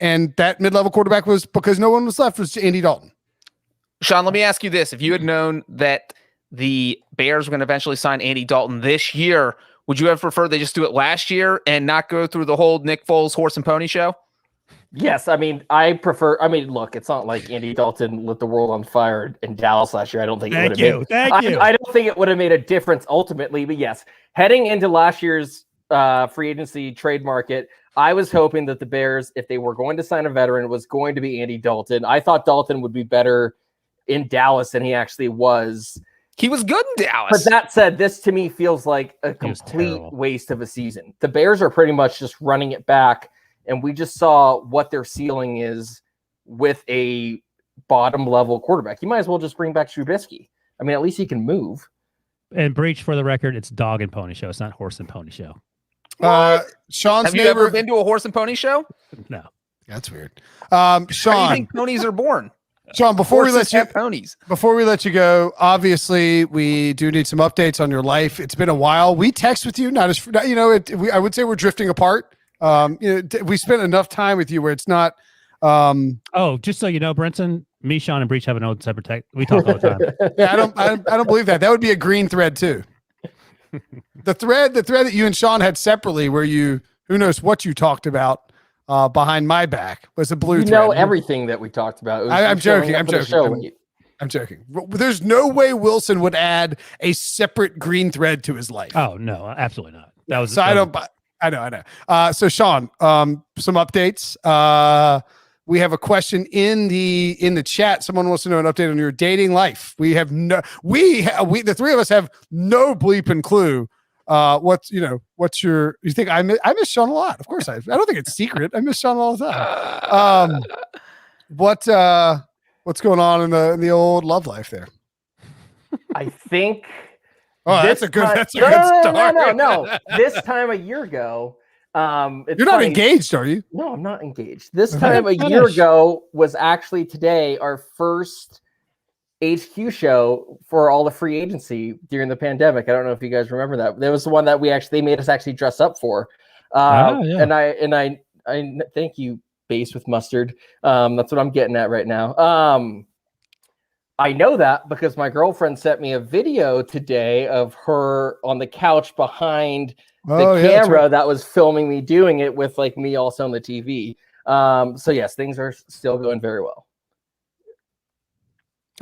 and that mid-level quarterback was because no one was left, was Andy Dalton. Sean, let me ask you this. If you had known that the Bears were going to eventually sign Andy Dalton this year, would you have preferred they just do it last year and not go through the whole Nick Foles horse and pony show? Yes, look, it's not like Andy Dalton lit the world on fire in Dallas last year. I don't think it would have made. I don't think it would have made a difference ultimately, but yes, heading into last year's free agency trade market, I was hoping that the Bears, if they were going to sign a veteran, was going to be Andy Dalton. I thought Dalton would be better in Dallas than he actually was. He was good in Dallas. But that said, this to me feels like a complete waste of a season. The Bears are pretty much just running it back, and we just saw what their ceiling is with a bottom-level quarterback. You might as well just bring back Trubisky. I mean, at least he can move. And Breech, for the record, it's dog and pony show. It's not horse and pony show. Sean's Have you ever been to a horse and pony show? No. That's weird. Sean, Sean, how do you think ponies are born? Sean, before we let you go, obviously we do need some updates on your life. It's been a while. We text with you, I would say we're drifting apart. We spent enough time with you where it's not. Just so you know, Brinson, me, Sean, and Breech have an old separate text. We talk all the time. Yeah, I don't believe that. That would be a green thread too. The thread that you and Sean had separately, where who knows what you talked about. Behind my back was a blue thread. You know everything that we talked about. I'm joking. I'm joking. There's no way Wilson would add a separate green thread to his life. Oh no, absolutely not. I know. So Sean, some updates. We have a question in the chat. Someone wants to know an update on your dating life. We the three of us have no bleeping clue. What's your, you think I miss Sean a lot. Of course I don't think it's secret. I miss Sean all the time. What's going on in the old love life there? I think. Oh, that's a good start. No. This time a year ago, you're not engaged, are you? No, I'm not engaged. This time a year ago was actually today our first HQ show for all the free agency during the pandemic. I don't know if you guys remember that. There was the one that they made us actually dress up for. And I thank you, Base with Mustard. That's what I'm getting at right now. I know that because my girlfriend sent me a video today of her on the couch behind the camera that was filming me doing it with like me also on the TV. So yes, things are still going very well.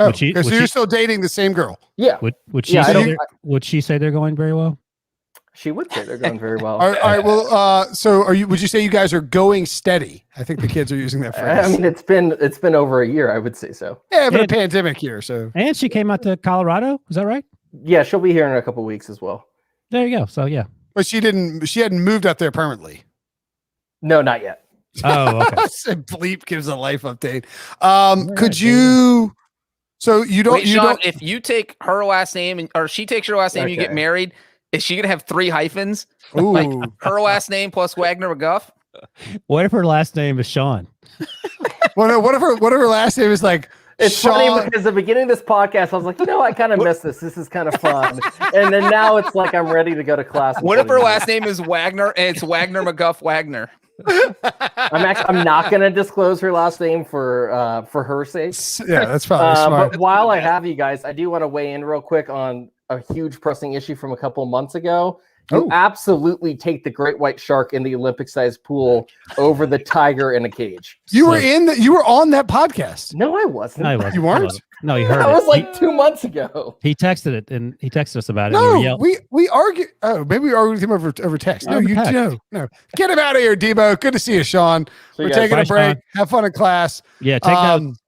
Oh, so you're still dating the same girl? Yeah. Would she say they're going very well? She would say they're going very well. All right. Well, so would you say you guys are going steady? I think the kids are using that phrase. I mean, it's been over a year, I would say so. Yeah, but a pandemic year. So. And she came out to Colorado. Is that right? Yeah, she'll be here in a couple of weeks as well. There you go. So yeah. But she hadn't moved out there permanently. No, not yet. Oh, okay. Bleep gives a life update. Could you? So you don't. Wait, Sean, if you take her last name or she takes your last name, you get married. Is she gonna have 3 hyphens? Ooh. Like her last name plus Wagner-McGough? What if her last name is Sean? Well, no, what if her last name is like? It's funny because at the beginning of this podcast, I was like, I kind of miss this. This is kind of fun. And then now it's like I'm ready to go to class. What if her last name is Wagner and it's Wagner-McGough Wagner? I'm not going to disclose her last name for her sake. Yeah, that's probably smart. But while I have you guys, I do want to weigh in real quick on a huge pressing issue from a couple of months ago. You absolutely take the great white shark in the Olympic-sized pool over the tiger in a cage. You were on that podcast. No, I wasn't. No, he wasn't. You weren't? No, he heard that it. was like 2 months ago. He texted it and he texted us about it. No, we argued. Oh, maybe we argued with him over text. No, no. Get him out of here, Debo. Good to see you, Sean. We're taking a break. Sean. Have fun in class. Yeah, take notes.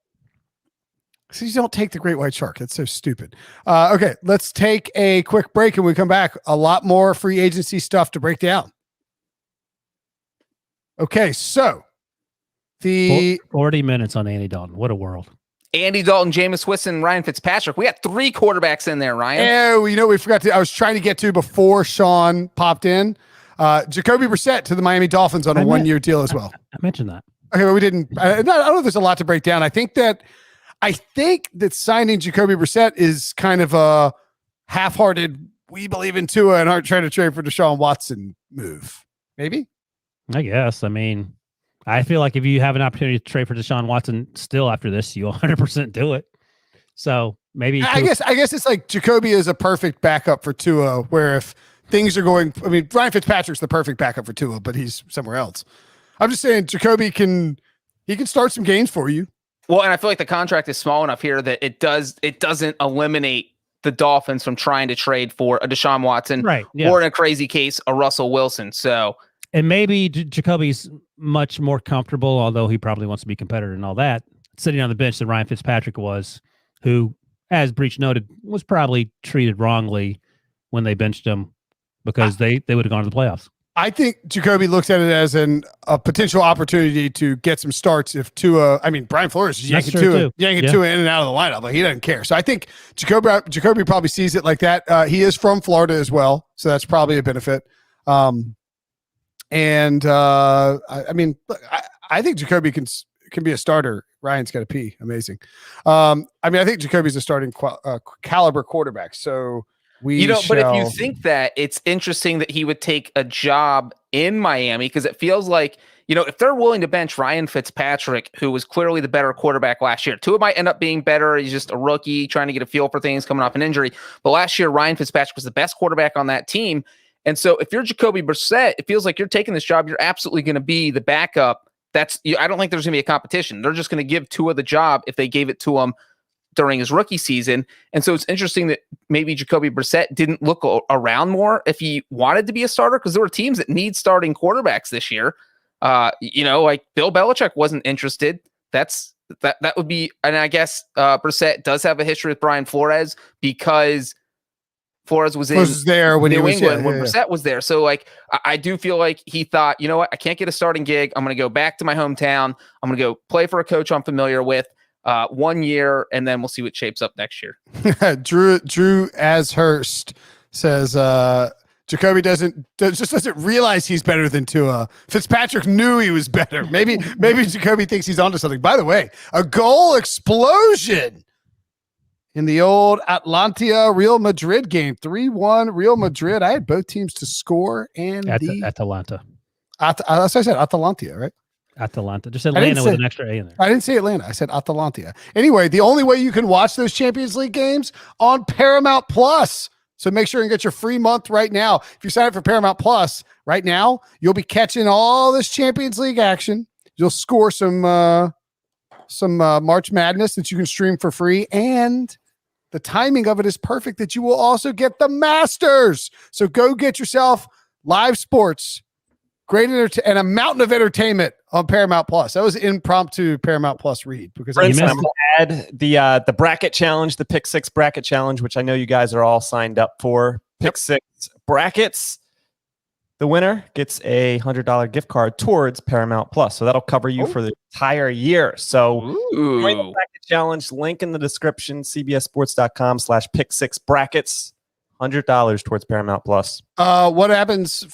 So you don't take the great white shark. That's so stupid. Okay, let's take a quick break and we come back. A lot more free agency stuff to break down. Okay, so the 40 minutes on Andy Dalton. What a world. Andy Dalton, Jameis Winston, and Ryan Fitzpatrick. We got 3 quarterbacks in there, Ryan. Oh, we forgot to. I was trying to get to before Sean popped in. Jacoby Brissett to the Miami Dolphins on a 1-year deal as well. I mentioned that. Okay, but we didn't. I don't know if there's a lot to break down. I think that signing Jacoby Brissett is kind of a half-hearted, we believe in Tua and aren't trying to trade for Deshaun Watson move. Maybe? I guess. I mean, I feel like if you have an opportunity to trade for Deshaun Watson still after this, you 100% do it. So maybe I guess it's like Jacoby is a perfect backup for Tua, where if things are going, I mean, Ryan Fitzpatrick's the perfect backup for Tua, but he's somewhere else. I'm just saying Jacoby can start some games for you. Well, and I feel like the contract is small enough here that it doesn't eliminate the Dolphins from trying to trade for a Deshaun Watson, right? Yeah. Or in a crazy case, a Russell Wilson. So, and maybe Jacoby's much more comfortable, although he probably wants to be competitive and all that, sitting on the bench than Ryan Fitzpatrick was, who, as Breech noted, was probably treated wrongly when they benched him because they would have gone to the playoffs. I think Jacoby looks at it as a potential opportunity to get some starts if Tua. I mean, Brian Flores is yanking Tua in and out of the lineup. Like he doesn't care. So I think Jacoby probably sees it like that. He is from Florida as well, so that's probably a benefit. I mean, I think Jacoby can be a starter. Ryan's got to pee. Amazing. I mean, I think Jacoby's a starting caliber quarterback. So. But if you think that, it's interesting that he would take a job in Miami because it feels like, if they're willing to bench Ryan Fitzpatrick, who was clearly the better quarterback last year, Tua might end up being better. He's just a rookie trying to get a feel for things coming off an injury. But last year, Ryan Fitzpatrick was the best quarterback on that team. And so if you're Jacoby Brissett, it feels like you're taking this job. You're absolutely going to be the backup. I don't think there's going to be a competition. They're just going to give Tua the job if they gave it to him during his rookie season. And so it's interesting that maybe Jacoby Brissett didn't look around more if he wanted to be a starter, because there were teams that need starting quarterbacks this year. Like Bill Belichick wasn't interested. That would be, and I guess Brissett does have a history with Brian Flores because Flores was there when New he was England when Brissett was there. So like, I do feel like he thought, you know what, I can't get a starting gig. I'm going to go back to my hometown. I'm going to go play for a coach I'm familiar with 1 year, and then we'll see what shapes up next year. Drew Ashurst says Jacoby doesn't realize he's better than Tua. Fitzpatrick knew he was better. Maybe Jacoby thinks he's onto something. By the way, a goal explosion in the old Atlantia Real Madrid game. 3-1 Real Madrid. I had both teams to score and Atalanta. That's what I said, Atalantia, right? Atalanta. Just Atlanta with an extra A in there. I didn't say Atlanta. I said Atalantia. Anyway, the only way you can watch those Champions League games on Paramount Plus. So make sure and get your free month right now. If you sign up for Paramount Plus right now, you'll be catching all this Champions League action. You'll score some March Madness that you can stream for free, and the timing of it is perfect that you will also get the Masters. So go get yourself live sports, and a mountain of entertainment on Paramount Plus. That was impromptu Paramount Plus read because I'm going to add the bracket challenge, the Pick Six bracket challenge, which I know you guys are all signed up for. Pick Six brackets. The winner gets a $100 gift card towards Paramount Plus. So that'll cover you for the entire year. So join the bracket challenge, link in the description, cbssports.com/pick6 brackets, $100 towards Paramount Plus. What happens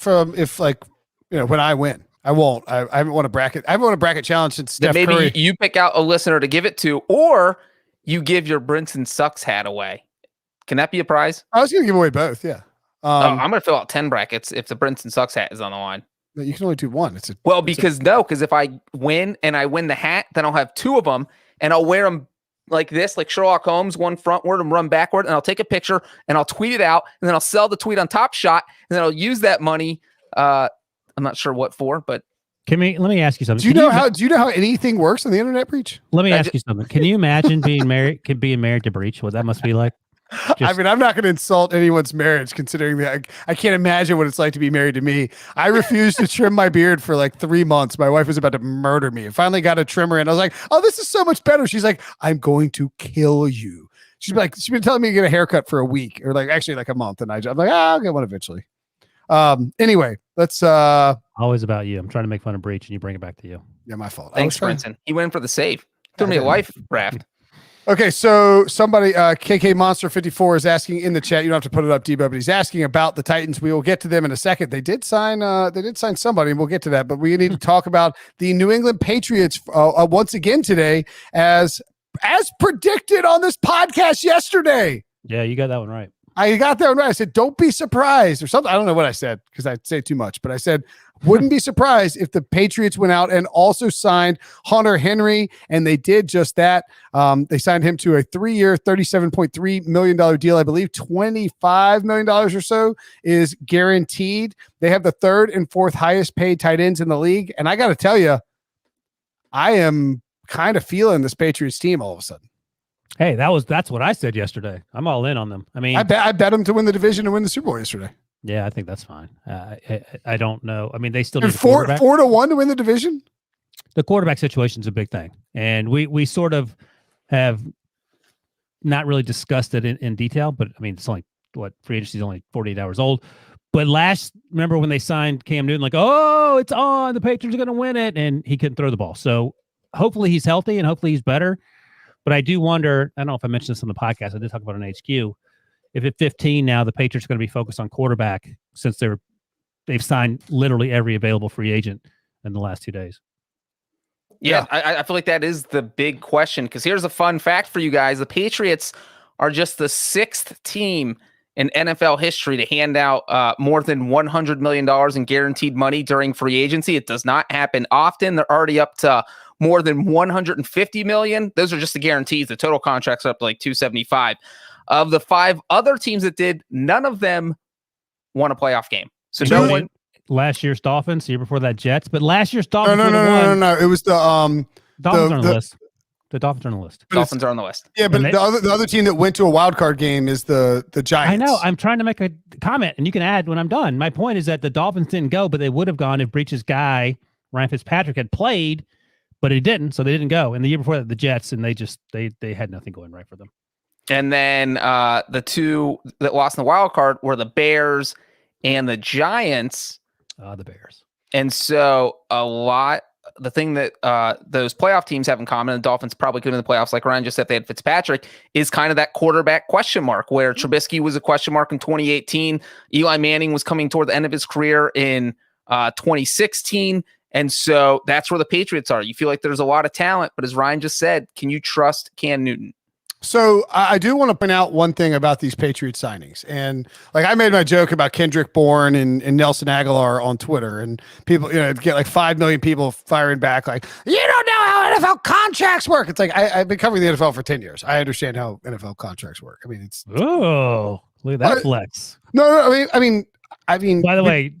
when I win? I won't. I haven't won a bracket. I haven't won a bracket challenge since Steph maybe Curry. You pick out a listener to give it to, or you give your Brinson Sucks hat away. Can that be a prize? I was going to give away both. Yeah. I'm going to fill out 10 brackets if the Brinson Sucks hat is on the line. You can only do one. Because if I win and I win the hat, then I'll have two of them and I'll wear them like this, like Sherlock Holmes, one frontward and run backward, and I'll take a picture and I'll tweet it out, and then I'll sell the tweet on Top Shot, and then I'll use that money. I'm not sure what for, but let me ask you something. Do you know how anything works on the internet, Breech? Let me ask you something. Can you imagine being married to Breech? What that must be like? I'm not going to insult anyone's marriage, considering that I can't imagine what it's like to be married to me. I refused to trim my beard for like 3 months. My wife was about to murder me. I finally got a trimmer, and I was like, "Oh, this is so much better." She's like, "I'm going to kill you." She's been telling me to get a haircut for a week, or like a month, and I'm like, "I'll get one eventually." Anyway, let's always about you. I'm trying to make fun of Breech, and you bring it back to you. Yeah, my fault. Thanks, Brinson. He went for the save. Threw me a life raft. Okay, so somebody, KK Monster 54 is asking in the chat. You don't have to put it up, Debo, but he's asking about the Titans. We will get to them in a second. They did sign somebody, and we'll get to that. But we need to talk about the New England Patriots once again today, as predicted on this podcast yesterday. Yeah, you got that one right. I got that one right. I said, don't be surprised or something. I don't know what I said because I say too much, but I said, wouldn't be surprised if the Patriots went out and also signed Hunter Henry, and they did just that. They signed him to a 3-year, $37.3 million deal. I believe $25 million or so is guaranteed. They have the third and fourth highest paid tight ends in the league. And I got to tell you, I am kind of feeling this Patriots team all of a sudden. Hey, that's what I said yesterday. I'm all in on them. I mean, I bet them to win the division and win the Super Bowl yesterday. Yeah, I think that's fine. I don't know. I mean, they still need 4-1 to win the division. The quarterback situation is a big thing, and we sort of have not really discussed it in detail. But I mean, it's only free agency is only 48 hours old. But remember when they signed Cam Newton, like, oh, it's on, the Patriots are going to win it, and he couldn't throw the ball. So hopefully he's healthy and hopefully he's better. But I do wonder, I don't know if I mentioned this on the podcast, I did talk about it on HQ, if at 15 now the Patriots are going to be focused on quarterback since they've signed literally every available free agent in the last 2 days. Yeah, I feel like that is the big question, because here's a fun fact for you guys. The Patriots are just the 6th team in NFL history to hand out more than $100 million in guaranteed money during free agency. It does not happen often. They're already up to more than $150 million. Those are just the guarantees. The total contracts are up to like $275. Of the 5 other teams that did, none of them won a playoff game. So no one. Last year's Dolphins, the year before that Jets, but last year's Dolphins. No. It was the Dolphins on the list. The Dolphins are on the list. Dolphins are on the list. Yeah, but the other team that went to a wild card game is the Giants. I know. I'm trying to make a comment, and you can add when I'm done. My point is that the Dolphins didn't go, but they would have gone if Breech's guy, Ryan Fitzpatrick, had played, but he didn't, so they didn't go. And the year before that, the Jets, and they had nothing going right for them. And then the two that lost in the wild card were the Bears and the Giants. The Bears. And so the thing that those playoff teams have in common, and the Dolphins probably could in the playoffs, like Ryan just said, they had Fitzpatrick, is kind of that quarterback question mark, where Trubisky was a question mark in 2018. Eli Manning was coming toward the end of his career in 2016. And so that's where the Patriots are. You feel like there's a lot of talent, but as Ryan just said, can you trust Cam Newton? So I do want to point out one thing about these Patriots signings. And like I made my joke about Kendrick Bourne and Nelson Aguilar on Twitter, and people, get like 5 million people firing back like, you don't know how NFL contracts work. It's like, I've been covering the NFL for 10 years. I understand how NFL contracts work. I mean, it's. Oh, look at that flex. No, I mean. By the way,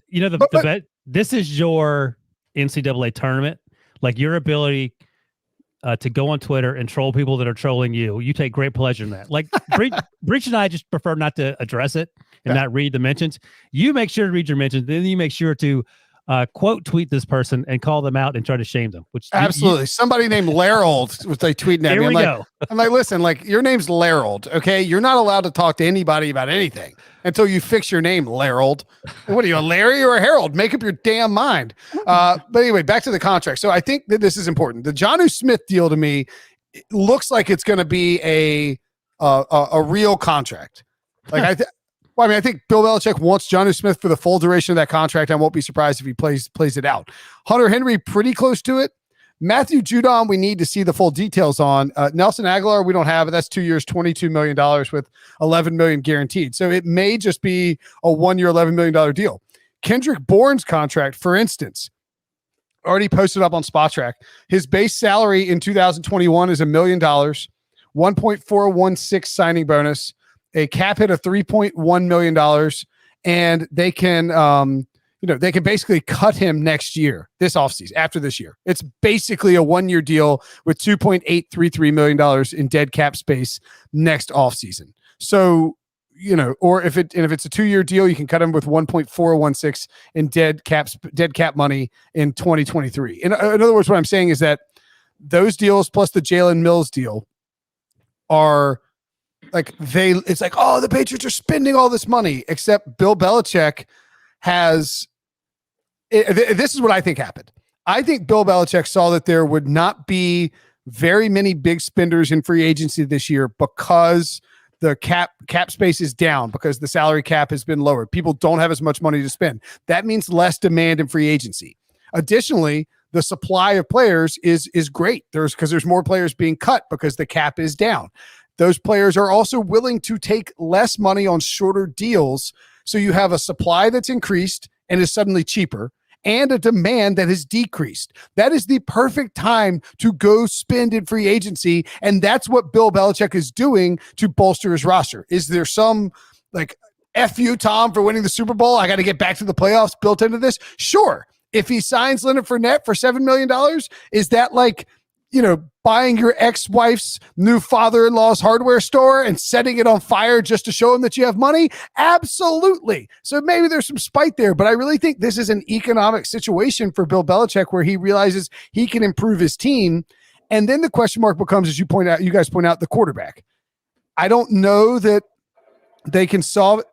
this is your NCAA tournament. Like your ability to go on Twitter and troll people that are trolling you. You take great pleasure in that. Like Breech and I just prefer not to address it and not read the mentions. You make sure to read your mentions. Then you make sure to quote tweet this person and call them out and try to shame them. Which absolutely. Somebody named Larold was like tweeting at me. I'm like, listen, like your name's Larold. Okay. You're not allowed to talk to anybody about anything until you fix your name, Larold. What are you, a Larry or a Harold? Make up your damn mind. But anyway, back to the contract. So I think that this is important. The Jonnu Smith deal to me looks like it's going to be a real contract. Like I think Bill Belichick wants Jonnu Smith for the full duration of that contract. I won't be surprised if he plays it out. Hunter Henry, pretty close to it. Matthew Judon, we need to see the full details on. Nelson Aguilar, we don't have it. That's 2 years, $22 million with $11 million guaranteed. So it may just be a 1 year, $11 million deal. Kendrick Bourne's contract, for instance, already posted up on SpotTrack. His base salary in 2021 is $1 million, 1.416 signing bonus, a cap hit of $3.1 million, and they can, they can basically cut him next year, this offseason, after this year. It's basically a 1 year deal with $2.833 million in dead cap space next offseason. So, or if it's a 2 year deal, you can cut him with 1.416 in dead cap money in 2023. In other words, what I'm saying is that those deals plus the Jalen Mills deal are it's like, oh, the Patriots are spending all this money, except Bill Belichick has. This is what I think happened. I think Bill Belichick saw that there would not be very many big spenders in free agency this year because the cap space is down, because the salary cap has been lowered. People don't have as much money to spend. That means less demand in free agency. Additionally, the supply of players is great. There's more players being cut because the cap is down. Those players are also willing to take less money on shorter deals. So you have a supply that's increased and is suddenly cheaper, and a demand that has decreased. That is the perfect time to go spend in free agency. And that's what Bill Belichick is doing to bolster his roster. Is there some F you, Tom, for winning the Super Bowl? I got to get back to the playoffs built into this. Sure. If he signs Leonard Fournette for $7 million, is that buying your ex-wife's new father-in-law's hardware store and setting it on fire just to show him that you have money? Absolutely. So maybe there's some spite there, but I really think this is an economic situation for Bill Belichick where he realizes he can improve his team. And then the question mark becomes, as you guys point out, the quarterback. I don't know that they can solve it.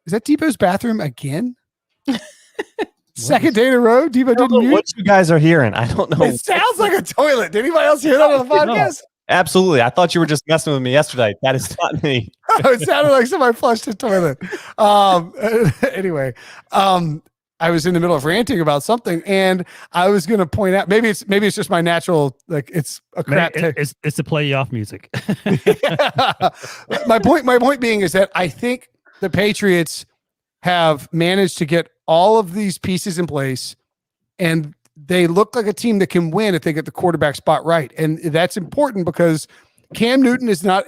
Is that Debo's bathroom again? Second day in a row, Debo didn't mute. What you guys are hearing, I don't know. It sounds like a toilet. Did anybody else hear that on the podcast? Absolutely. I thought you were just messing with me yesterday. That is not me. It sounded like somebody flushed a toilet. Anyway, I was in the middle of ranting about something, and I was going to point out, maybe it's just my natural, it's a crap. It's the playoff music. My point being is that I think the Patriots have managed to get all of these pieces in place, and they look like a team that can win if they get the quarterback spot right. And that's important because Cam Newton is not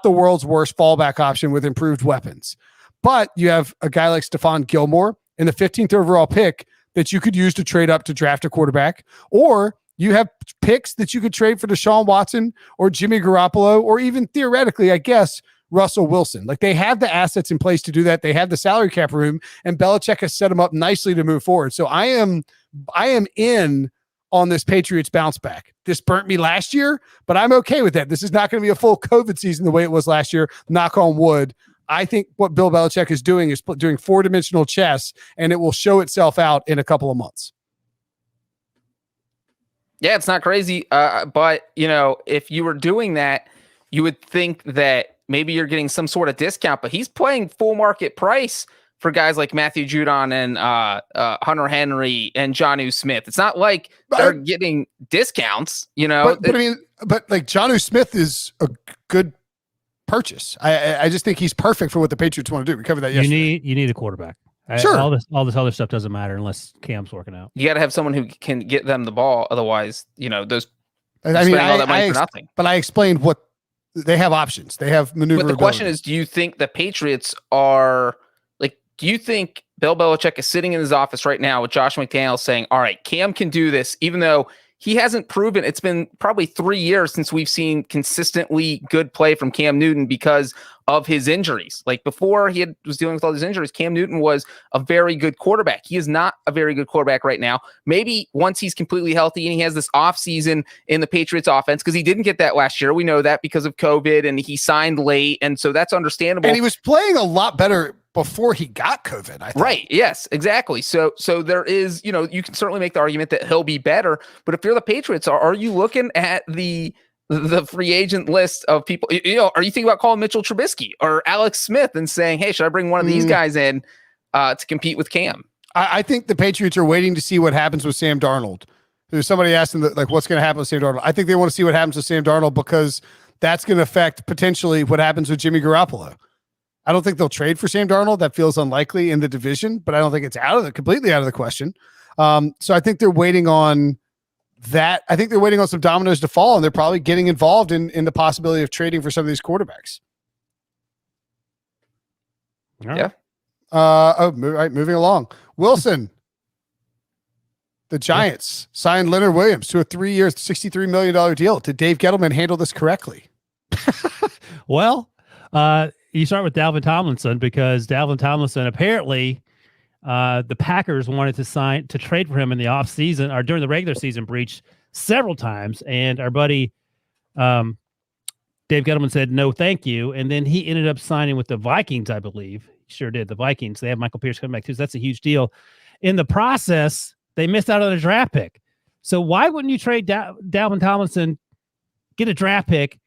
the world's worst fallback option with improved weapons. But you have a guy like Stephon Gilmore in the 15th overall pick that you could use to trade up to draft a quarterback, or You have picks that you could trade for Deshaun Watson or Jimmy Garoppolo, or even theoretically, I guess, Russell Wilson. Like, they have the assets in place to do that. They have the salary cap room, and Belichick has set them up nicely to move forward. So I am in on this Patriots bounce back. This burnt me last year, but I'm okay with that. This is not going to be a full COVID season the way it was last year. Knock on wood. I think what Bill Belichick is doing is doing 4-dimensional chess, and it will show itself out in a couple of months. Yeah, it's not crazy. But, if you were doing that, you would think that maybe you're getting some sort of discount, but he's playing full market price for guys like Matthew Judon and Hunter Henry and Jonnu Smith. It's not like they're getting discounts, But like Jonnu Smith is a good purchase. I just think he's perfect for what the Patriots want to do. We covered that yesterday. You need a quarterback. Sure. All this other stuff doesn't matter unless Cam's working out. You got to have someone who can get them the ball. Otherwise, those. All that money for nothing. But I explained what they have options. They have maneuverability. But the question is, do you think the Patriots are like? Do you think Bill Belichick is sitting in his office right now with Josh McDaniels saying, "All right, Cam can do this," even though he hasn't proven? It's been probably 3 years since we've seen consistently good play from Cam Newton because of his injuries. Like, before he was dealing with all these injuries, Cam Newton was a very good quarterback. He is not a very good quarterback right now. Maybe once he's completely healthy and he has this off season in the Patriots offense, because he didn't get that last year. We know that because of COVID, and he signed late. And so that's understandable. And he was playing a lot better before he got COVID, I think. Right. Yes, exactly. So there is, you can certainly make the argument that he'll be better, but if you're the Patriots, are you looking at the free agent list of people, are you thinking about calling Mitchell Trubisky or Alex Smith and saying, hey, should I bring one of these guys in to compete with Cam? I think the Patriots are waiting to see what happens with Sam Darnold. There's somebody asking what's going to happen with Sam Darnold. I think they want to see what happens with Sam Darnold because that's going to affect potentially what happens with Jimmy Garoppolo. I don't think they'll trade for Sam Darnold. That feels unlikely in the division, but I don't think it's completely out of the question. So I think they're waiting on that. I think they're waiting on some dominoes to fall, and they're probably getting involved in the possibility of trading for some of these quarterbacks. Yeah. Moving along. Wilson. The Giants signed Leonard Williams to a 3-year, $63 million deal. Did Dave Gettleman handle this correctly? Well, you start with Dalvin Tomlinson, because Dalvin Tomlinson apparently the Packers wanted to trade for him in the offseason or during the regular season breach several times. And our buddy Dave Gettleman said, no, thank you. And then he ended up signing with the Vikings, I believe. He sure did. The Vikings. They have Michael Pierce coming back too. So that's a huge deal. In the process, they missed out on a draft pick. So why wouldn't you trade Dalvin Tomlinson, get a draft pick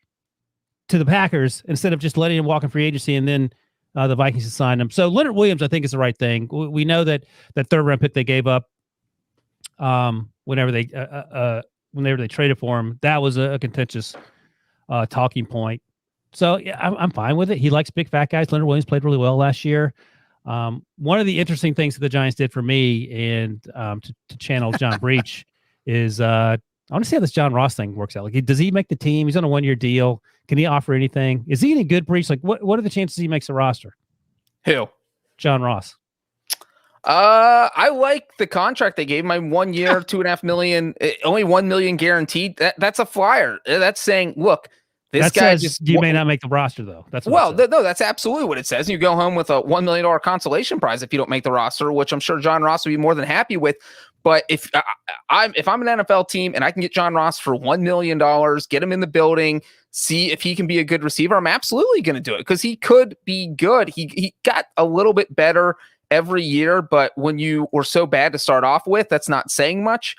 to the Packers instead of just letting him walk in free agency and then the Vikings assigned him? So Leonard Williams, I think, is the right thing. We know that third round pick they gave up whenever they traded for him, that was a contentious talking point. So yeah, I'm fine with it. He likes big fat guys. Leonard Williams played really well last year. One of the interesting things that the Giants did for me, and to channel John Breech, is I want to see how this John Ross thing works out. Like, does he make the team? He's on a 1-year deal. Can he offer anything? Is he any good, Breech? Like, what are the chances he makes the roster? Who? John Ross. I like the contract they gave him. 1 year, $2.5 million, only $1 million guaranteed. That's a flyer. That's saying, look, this guy you may not make the roster though. That's what no, that's absolutely what it says. You go home with a $1 million consolation prize if you don't make the roster, which I'm sure John Ross would be more than happy with. But if I'm an NFL team and I can get John Ross for $1 million, get him in the building, see if he can be a good receiver, I'm absolutely going to do it because he could be good. He got a little bit better every year, but when you were so bad to start off with, that's not saying much.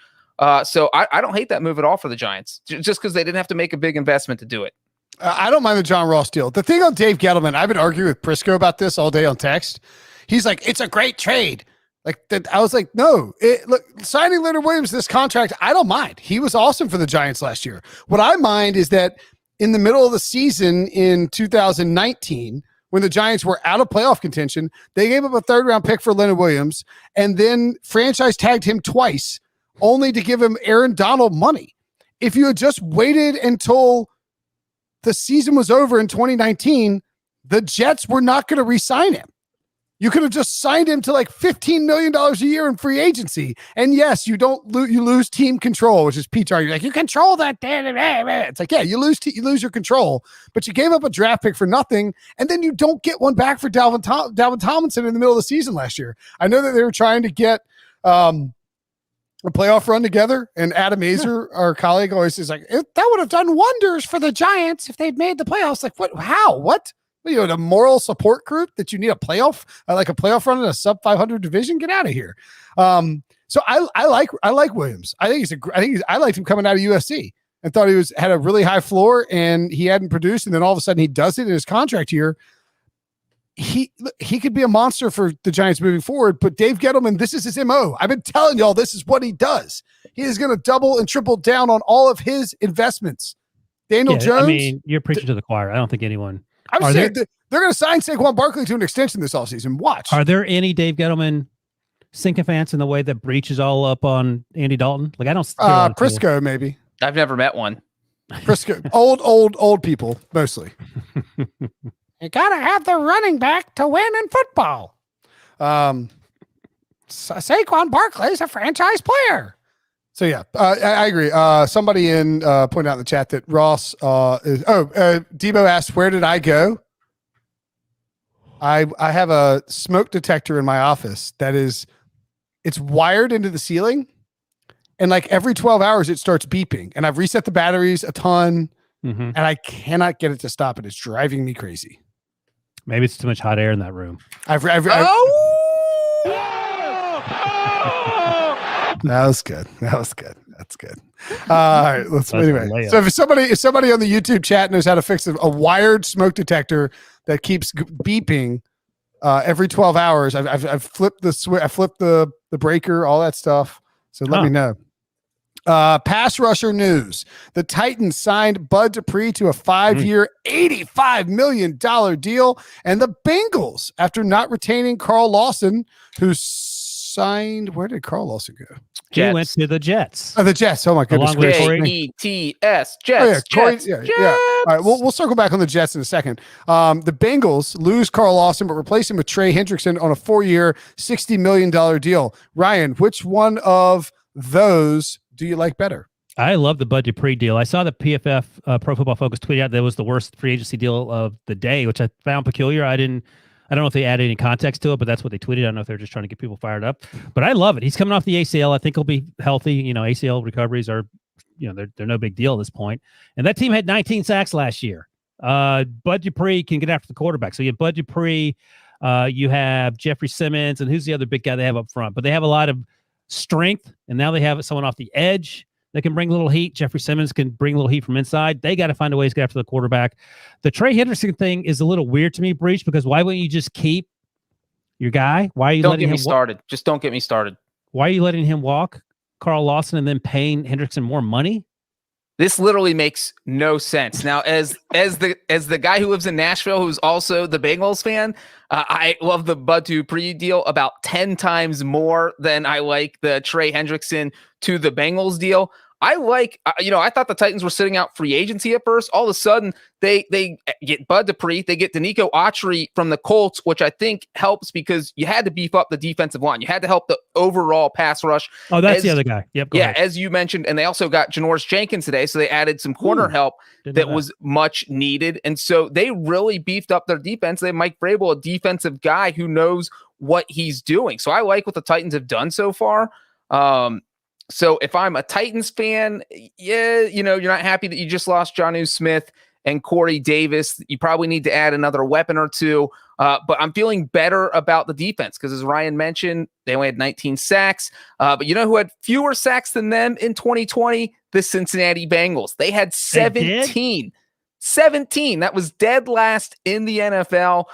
So I don't hate that move at all for the Giants, just because they didn't have to make a big investment to do it. I don't mind the John Ross deal. The thing on Dave Gettleman, I've been arguing with Prisco about this all day on text. He's like, it's a great trade. Like that, I was like, no, look, signing Leonard Williams this contract, I don't mind. He was awesome for the Giants last year. What I mind is that in the middle of the season in 2019, when the Giants were out of playoff contention, they gave up a 3rd-round pick for Leonard Williams and then franchise tagged him twice, only to give him Aaron Donald money. If you had just waited until the season was over in 2019, the Jets were not going to re-sign him. You could have just signed him to like $15 million a year in free agency. And yes, you lose team control, which is Pete's argument. Like, you control that. It's like, yeah, you lose your control, but you gave up a draft pick for nothing. And then you don't get one back for Dalvin Tomlinson in the middle of the season last year. I know that they were trying to get a playoff run together, and Adam Azer, our colleague, always is like, that would have done wonders for the Giants if they'd made the playoffs. Like, what? How? What? You know, the moral support group that you need a playoff, like a playoff run in a sub 500 division. Get out of here. So I like Williams. I liked him coming out of USC and thought he had a really high floor, and he hadn't produced. And then all of a sudden he does it in his contract year. He could be a monster for the Giants moving forward, but Dave Gettleman, this is his MO. I've been telling y'all, this is what he does. He is going to double and triple down on all of his investments. Daniel Jones. I mean, you're preaching to the choir. I don't think anyone. I'm saying they're going to sign Saquon Barkley to an extension this offseason. Watch. Are there any Dave Gettleman sycophants in the way that Breech is all up on Andy Dalton? Like, I don't. Prisco, maybe. I've never met one. Prisco, old people mostly. You gotta have the running back to win in football. Saquon Barkley is a franchise player. So yeah, I agree. Somebody pointed out in the chat that Ross Debo asked, where did I go? I have a smoke detector in my office it's wired into the ceiling, and like every 12 hours it starts beeping, and I've reset the batteries a ton, and I cannot get it to stop, and it's driving me crazy. Maybe it's too much hot air in that room. That was good. That's good. All right. Anyway. So if somebody on the YouTube chat knows how to fix a wired smoke detector that keeps beeping every 12 hours, I've flipped the breaker, all that stuff. So let me know. Pass rusher news. The Titans signed Bud Dupree to a 5-year, $85 million deal. And the Bengals, after not retaining Carl Lawson, who signed, where did Carl Lawson go? He went to the Jets. The Jets. Oh my goodness. J-E-T-S. Jets. Yeah. All right. We'll circle back on the Jets in a second. The Bengals lose Carl Lawson, but replace him with Trey Hendrickson on a 4-year, $60 million deal. Ryan, which one of those do you like better? I love the Bud Dupree deal. I saw the PFF Pro Football Focus tweet out that was the worst free agency deal of the day, which I found peculiar. I don't know if they added any context to it, but that's what they tweeted. I don't know if they're just trying to get people fired up, but I love it. He's coming off the ACL. I think he'll be healthy. You know, ACL recoveries are, they're no big deal at this point. And that team had 19 sacks last year. Bud Dupree can get after the quarterback. So you have Bud Dupree, you have Jeffrey Simmons, and who's the other big guy they have up front? But they have a lot of strength, and now they have someone off the edge that can bring a little heat. Jeffrey Simmons can bring a little heat from inside. They got to find a way to get after the quarterback. The Trey Hendrickson thing is a little weird to me, Breech, because why wouldn't you just keep your guy? Why are you letting him started? Just don't get me started. Why are you letting him walk Carl Lawson and then paying Hendrickson more money? This literally makes no sense. Now, as the guy who lives in Nashville, who's also the Bengals fan, I love the Bud Dupree deal about 10 times more than I like the Trey Hendrickson to the Bengals deal. I thought the Titans were sitting out free agency at first. All of a sudden, they get Bud Dupree, they get Danico Autry from the Colts, which I think helps because you had to beef up the defensive line. You had to help the overall pass rush. Oh, that's the other guy. Yep. Yeah, as you mentioned, and they also got Janoris Jenkins today, so they added some corner help that was much needed. And so they really beefed up their defense. They have Mike Vrabel, a defensive guy who knows what he's doing. So I like what the Titans have done so far. So if I'm a Titans fan, you're not happy that you just lost Jonnu Smith and Corey Davis. You probably need to add another weapon or two. But I'm feeling better about the defense because, as Ryan mentioned, they only had 19 sacks. But you know who had fewer sacks than them in 2020? The Cincinnati Bengals. They had 17. 17. That was dead last in the NFL.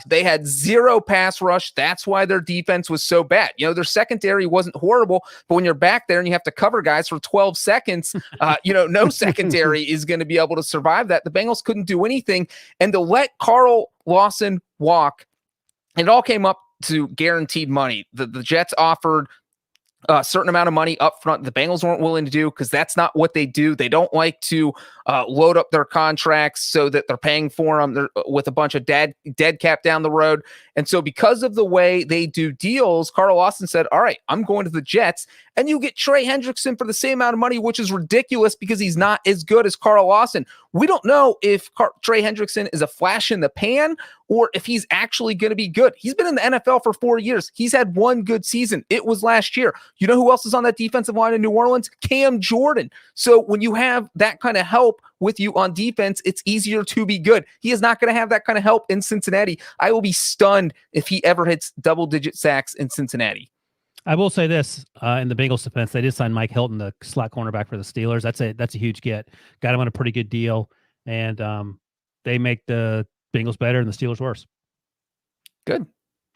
They had 0 pass rush. That's why their defense was so bad. Their secondary wasn't horrible, but when you're back there and you have to cover guys for 12 seconds, no secondary is going to be able to survive that. The Bengals couldn't do anything. And to let Carl Lawson walk, it all came up to guaranteed money. The Jets offered a certain amount of money up front the Bengals weren't willing to do, because that's not what they do. They don't like to load up their contracts so that they're paying for them with a bunch of dead cap down the road. And so because of the way they do deals, Carl Lawson said, all right, I'm going to the Jets, and you get Trey Hendrickson for the same amount of money, which is ridiculous because he's not as good as Carl Lawson. We don't know if Trey Hendrickson is a flash in the pan or if he's actually going to be good. He's been in the NFL for 4 years. He's had one good season. It was last year. You know who else is on that defensive line in New Orleans? Cam Jordan. So when you have that kind of help with you on defense, it's easier to be good. He is not going to have that kind of help in Cincinnati. I will be stunned if he ever hits double-digit sacks in Cincinnati. I will say this, in the Bengals defense, they did sign Mike Hilton, the slot cornerback for the Steelers. That's a huge get. Got him on a pretty good deal, and they make the Bengals better and the Steelers worse. Good.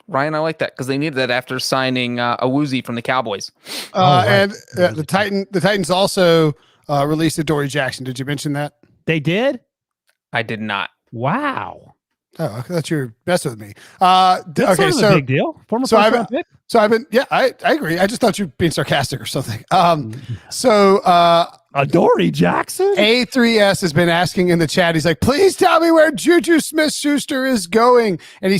Ryan, I like that because they needed that after signing a Woozy from the Cowboys. And the Titans also released Adoree Jackson. Did you mention that? They did? I did not. Wow. Oh, I thought you were messing with me. That's Okay, sort of a big deal. Former so first round pick. So I've been, yeah, I agree. I just thought you were being sarcastic or something. Adoree Jackson? A3S has been asking in the chat. He's like, please tell me where Juju Smith-Schuster is going. And he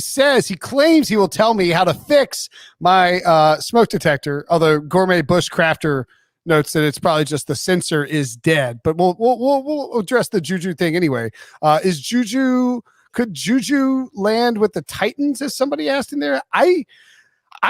claims he will tell me how to fix my smoke detector. Although Gourmet Bushcrafter notes that it's probably just the sensor is dead. But we'll address the Juju thing anyway. Could Juju land with the Titans, as somebody asked in there? I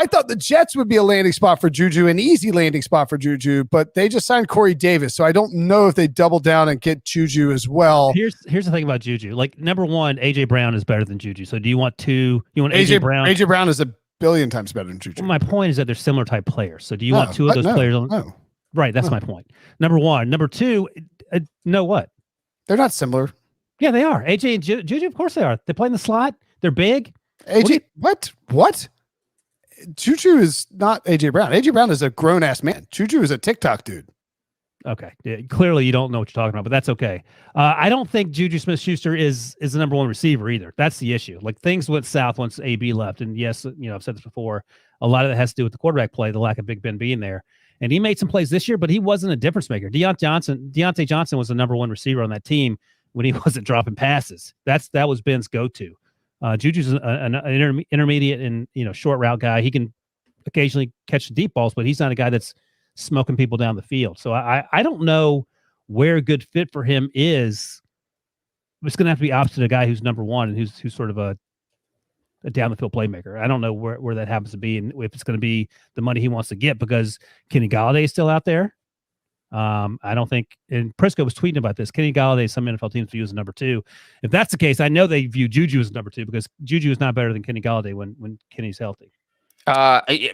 thought the Jets would be a landing spot for Juju, an easy landing spot for Juju, but they just signed Corey Davis, so I don't know if they double down and get Juju as well. Here's the thing about Juju. Like, number one, AJ Brown is better than Juju. So do you want two? You want AJ Brown? AJ Brown is a billion times better than Juju. Well, my point is that they're similar type players. So do you want two of those players? Right, that's my point. Number one. Number two, no what? They're not similar. Yeah, they are. AJ and Juju, of course they are. They play in the slot. They're big. AJ, what? Juju is not AJ Brown. AJ Brown is a grown ass man. Juju is a TikTok dude. Okay, yeah, clearly you don't know what you're talking about, but that's okay. I don't think Juju Smith-Schuster is the number one receiver either. That's the issue. Like, things went south once AB left, and yes, I've said this before. A lot of that has to do with the quarterback play, the lack of Big Ben being there. And he made some plays this year, but he wasn't a difference maker. Deontay Johnson was the number one receiver on that team when he wasn't dropping passes. That was Ben's go-to. Juju's an intermediate and short route guy. He can occasionally catch the deep balls, but he's not a guy that's smoking people down the field. So I don't know where a good fit for him is. It's going to have to be opposite a guy who's number one and who's sort of a down the field playmaker. I don't know where that happens to be, and if it's going to be the money he wants to get, because Kenny Galladay is still out there. I don't think, and Prisco was tweeting about this, Kenny Galladay, some NFL teams view as number two. If that's the case, I know they view Juju as number two, because Juju is not better than Kenny Galladay when Kenny's healthy.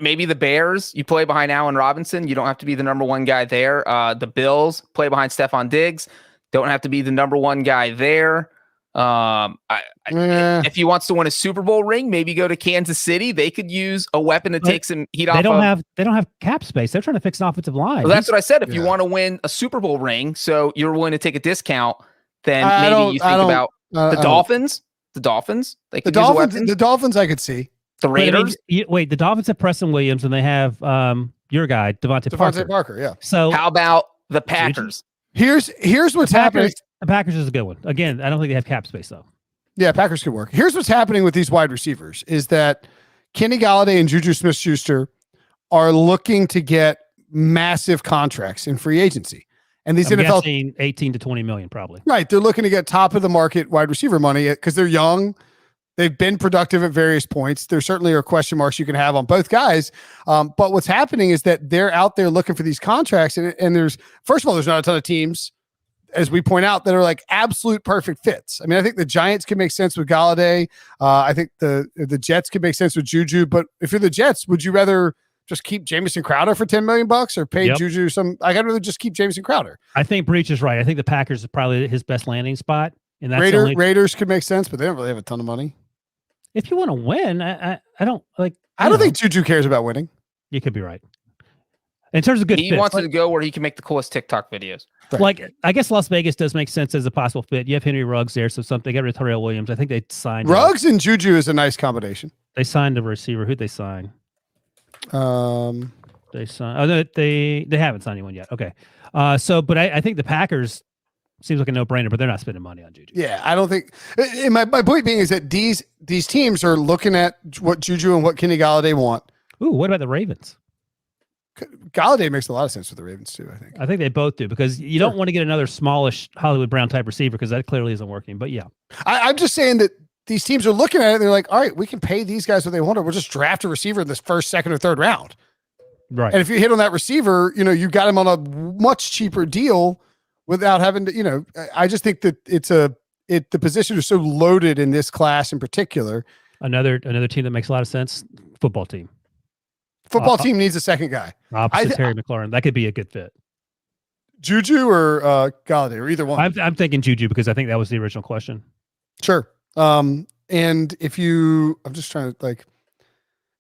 Maybe the Bears, you play behind Allen Robinson. You don't have to be the number one guy there. The Bills play behind Stephon Diggs. Don't have to be the number one guy there. If he wants to win a Super Bowl ring, maybe go to Kansas City. They could use a weapon to take some heat off. They don't have cap space. They're trying to fix an offensive line. Well, that's what I said. If you want to win a Super Bowl ring, so you're willing to take a discount, then maybe you think about the Dolphins. The Dolphins. They could use a weapon. The Dolphins, I could see. The Raiders. Wait, the Dolphins have Preston Williams, and they have your guy Devontae Parker. Yeah. So how about the Packers? Here's what's happening. The Packers is a good one. Again, I don't think they have cap space though. Yeah, Packers could work. Here's what's happening with these wide receivers is that Kenny Galladay and Juju Smith-Schuster are looking to get massive contracts in free agency. And these NFL guessing 18 to 20 million probably. Right. They're looking to get top of the market wide receiver money because they're young. They've been productive at various points. There certainly are question marks you can have on both guys. But what's happening is that they're out there looking for these contracts. And there's, first of all, there's not a ton of teams, as we point out, that are like absolute perfect fits. I mean, I think the Giants can make sense with Galladay. I think the Jets can make sense with Juju. But if you're the Jets, would you rather just keep Jamison Crowder for $10 million or pay Juju some? I'd rather just keep Jamison Crowder. I think Breech is right. I think the Packers is probably his best landing spot. And that's Raiders could make sense, but they don't really have a ton of money. If you want to win, I don't like. I don't think Juju cares about winning. You could be right. In terms of good, he wants to go where he can make the coolest TikTok videos. Right. Like, I guess Las Vegas does make sense as a possible fit. You have Henry Ruggs there, so they got rid of Terrell Williams. I think they signed Ruggs and Juju is a nice combination. They signed a receiver. Who'd they sign? They signed. Oh, no, they haven't signed anyone yet. Okay. But I think the Packers seems like a no-brainer, but they're not spending money on Juju. Yeah, I don't think. And my point being is that these teams are looking at what Juju and what Kenny Galladay want. Ooh, what about the Ravens? Galladay makes a lot of sense for the Ravens too. I think they both do, because you don't want to get another smallish Hollywood Brown type receiver, because that clearly isn't working. But yeah, I'm just saying that these teams are looking at it. And they're like, all right, we can pay these guys what they want. Or we'll just draft a receiver in this first, second, or third round. right. And if you hit on that receiver, you got him on a much cheaper deal without having to. I just think that the position is so loaded in this class in particular. Another team that makes a lot of sense. Football team. Football team needs a second guy. Opposite Terry McLaurin. That could be a good fit. Juju or Galladay, or either one. I'm thinking Juju, because I think that was the original question. Sure. And if I'm just trying to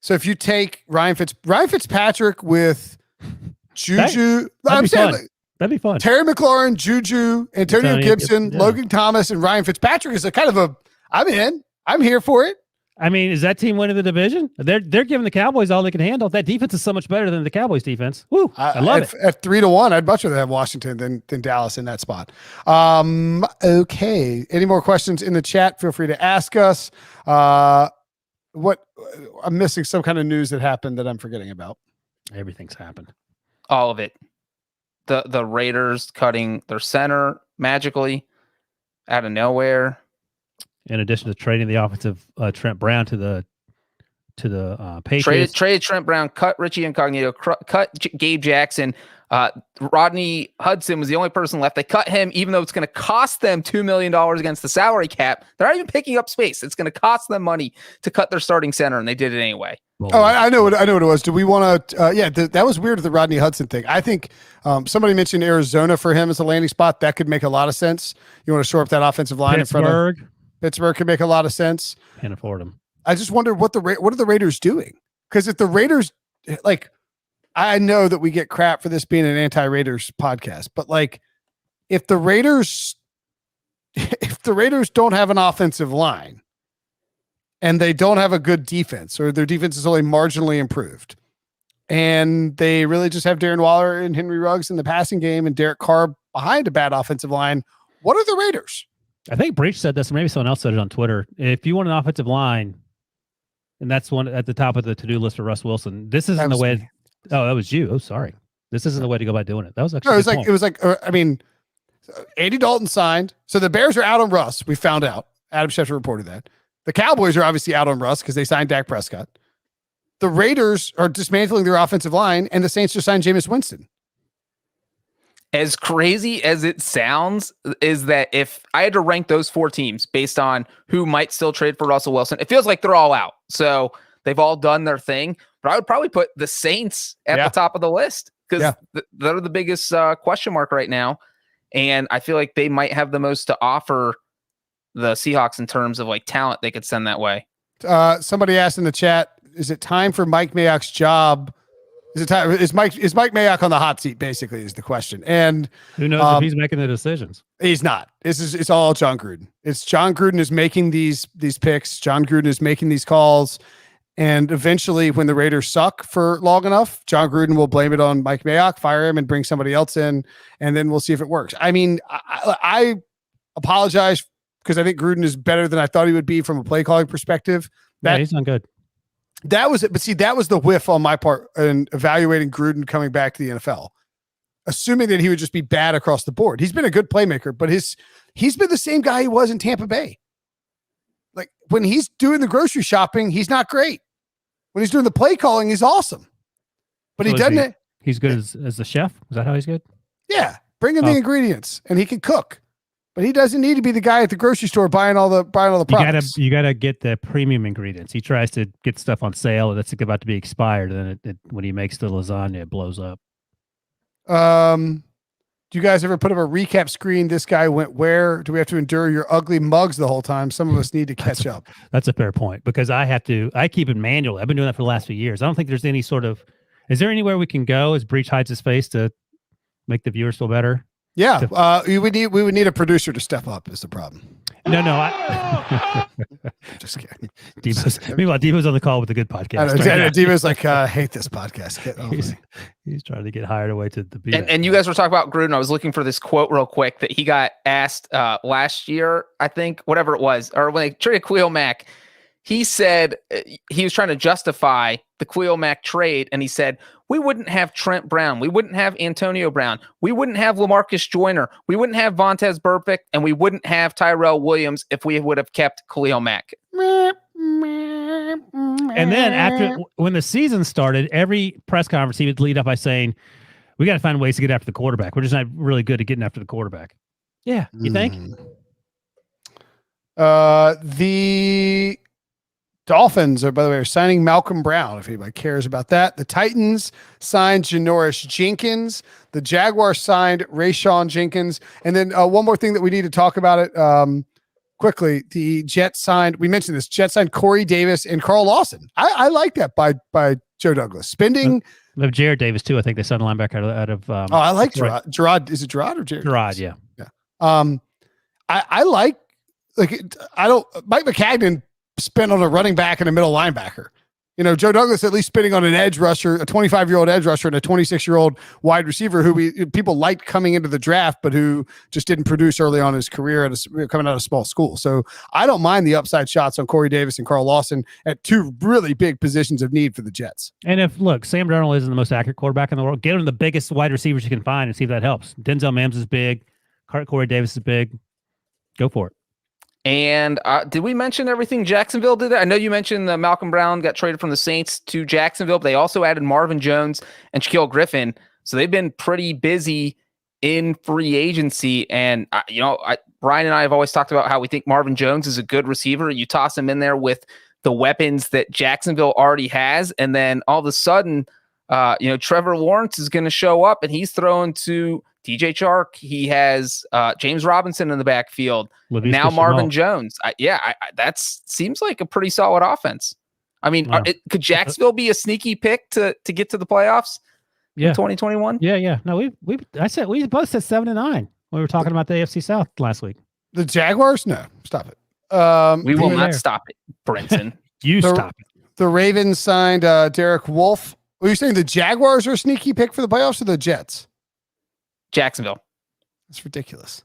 so if you take Ryan Fitzpatrick with Juju, That'd be fun. Terry McLaurin, Juju, Antonio Gibson, yeah. Logan Thomas, and Ryan Fitzpatrick is a kind of I'm in. I'm here for it. I mean, is that team winning the division? They're giving the Cowboys all they can handle. That defense is so much better than the Cowboys defense. Woo! I love it. At 3-1, I'd much rather have Washington than Dallas in that spot. Okay. Any more questions in the chat? Feel free to ask us. What I'm missing some kind of news that happened that I'm forgetting about. Everything's happened. All of it. The Raiders cutting their center magically out of nowhere. In addition to trading the offensive Trent Brown to the Patriots. Traded Trent Brown, cut Richie Incognito, cut Gabe Jackson. Rodney Hudson was the only person left. They cut him, even though it's going to cost them $2 million against the salary cap. They're not even picking up space. It's going to cost them money to cut their starting center, and they did it anyway. Oh, I know what it was. Do we want to? That was weird with the Rodney Hudson thing. I think somebody mentioned Arizona for him as a landing spot. That could make a lot of sense. You want to shore up that offensive line in front of Pittsburgh. Could make a lot of sense. Can't afford them. I just wonder what are the Raiders doing? Because if the Raiders, I know that we get crap for this being an anti-Raiders podcast, but if the Raiders don't have an offensive line and they don't have a good defense, or their defense is only marginally improved, and they really just have Darren Waller and Henry Ruggs in the passing game and Derek Carr behind a bad offensive line, what are the Raiders? I think Breech said this, or maybe someone else said it on Twitter. If you want an offensive line, and that's one at the top of the to-do list for Russ Wilson, this isn't the way. Oh, that was you. Oh, sorry. This isn't the way to go about doing it. That was actually. Andy Dalton signed. So the Bears are out on Russ. We found out. Adam Schefter reported that. The Cowboys are obviously out on Russ because they signed Dak Prescott. The Raiders are dismantling their offensive line, and the Saints just signed Jameis Winston. As crazy as it sounds, is that if I had to rank those four teams based on who might still trade for Russell Wilson, it feels like they're all out. So they've all done their thing. But I would probably put the Saints at the top of the list, because they're the biggest question mark right now. And I feel like they might have the most to offer the Seahawks in terms of talent they could send that way. Somebody asked in the chat, is it time for Mike Mayock's job? Is Mike Mayock on the hot seat, basically, is the question. And who knows if he's making the decisions? He's not. It's all John Gruden. It's John Gruden is making these picks. John Gruden is making these calls. And eventually, when the Raiders suck for long enough, John Gruden will blame it on Mike Mayock, fire him, and bring somebody else in, and then we'll see if it works. I mean, I apologize because I think Gruden is better than I thought he would be from a play calling perspective. He's not good. That was it. But see, that was the whiff on my part in evaluating Gruden coming back to the NFL, assuming that he would just be bad across the board. He's been a good playmaker, but he's been the same guy he was in Tampa Bay. When he's doing the grocery shopping, he's not great. When he's doing the play calling, he's awesome. But he doesn't. He's good as a chef. Is that how he's good? Yeah, bring him the ingredients, and he can cook. But he doesn't need to be the guy at the grocery store buying all the products. You gotta get the premium ingredients. He tries to get stuff on sale that's about to be expired, and then when he makes the lasagna, it blows up. Do you guys ever put up a recap screen? This guy went where? Do we have to endure your ugly mugs the whole time? Some of us need to catch up. That's a fair point, because I keep it manually. I've been doing that for the last few years. I don't think there's any sort of. Is there anywhere we can go as Breech hides his face to make the viewers feel better? Yeah, we would need a producer to step up. Is the problem? No. Just kidding. Meanwhile, Debo's on the call with the good podcast. Debo's like, I hate this podcast. Get over it. He's trying to get hired away to the beat. And you guys were talking about Gruden. I was looking for this quote real quick that he got asked last year, I think, whatever it was, or when they traded Khalil Mack. He said he was trying to justify the Khalil Mack trade, and he said, we wouldn't have Trent Brown. We wouldn't have Antonio Brown. We wouldn't have LaMarcus Joyner. We wouldn't have Vontaze Burfict, and we wouldn't have Tyrell Williams if we would have kept Khalil Mack. And then when the season started, every press conference he would lead up by saying, we got to find ways to get after the quarterback. We're just not really good at getting after the quarterback. Yeah, you think? The Dolphins are, by the way, are signing Malcolm Brown, if anybody cares about that. The Titans signed Janoris Jenkins. The Jaguars signed Rayshon Jenkins. And then one more thing that we need to talk about it quickly. The Jets signed, we mentioned this, Jets signed Corey Davis and Carl Lawson. I like that by Joe Douglas. Spending. They have Jared Davis, too. I think they signed a linebacker out of I like Gerard. Is it Gerard or Jared? Gerard, yeah. I like Mike McCagnon spent on a running back and a middle linebacker. You know, Joe Douglas at least spending on an edge rusher, a 25-year-old edge rusher and a 26-year-old wide receiver who people liked coming into the draft, but who just didn't produce early on in his career coming out of small school. So I don't mind the upside shots on Corey Davis and Carl Lawson at two really big positions of need for the Jets. And if, look, Sam Darnold isn't the most accurate quarterback in the world, get him the biggest wide receivers you can find and see if that helps. Denzel Mims is big. Corey Davis is big. Go for it. And did we mention everything Jacksonville did? I know you mentioned Malcolm Brown got traded from the Saints to Jacksonville, but they also added Marvin Jones and Shaquille Griffin. So they've been pretty busy in free agency. And, Brian and I have always talked about how we think Marvin Jones is a good receiver. You toss him in there with the weapons that Jacksonville already has. And then all of a sudden, Trevor Lawrence is going to show up and he's throwing to DJ Chark. He has James Robinson in the backfield. Now Marvin Jones. That seems like a pretty solid offense. I mean, could Jacksonville be a sneaky pick to get to the playoffs in 2021? Yeah. No, we both said 7-9 when we were talking about the AFC South last week. The Jaguars? No, stop it. We will not stop it, Brinson. Stop it. The Ravens signed Derek Wolfe. Were you saying the Jaguars are a sneaky pick for the playoffs or the Jets? Jacksonville. That's ridiculous.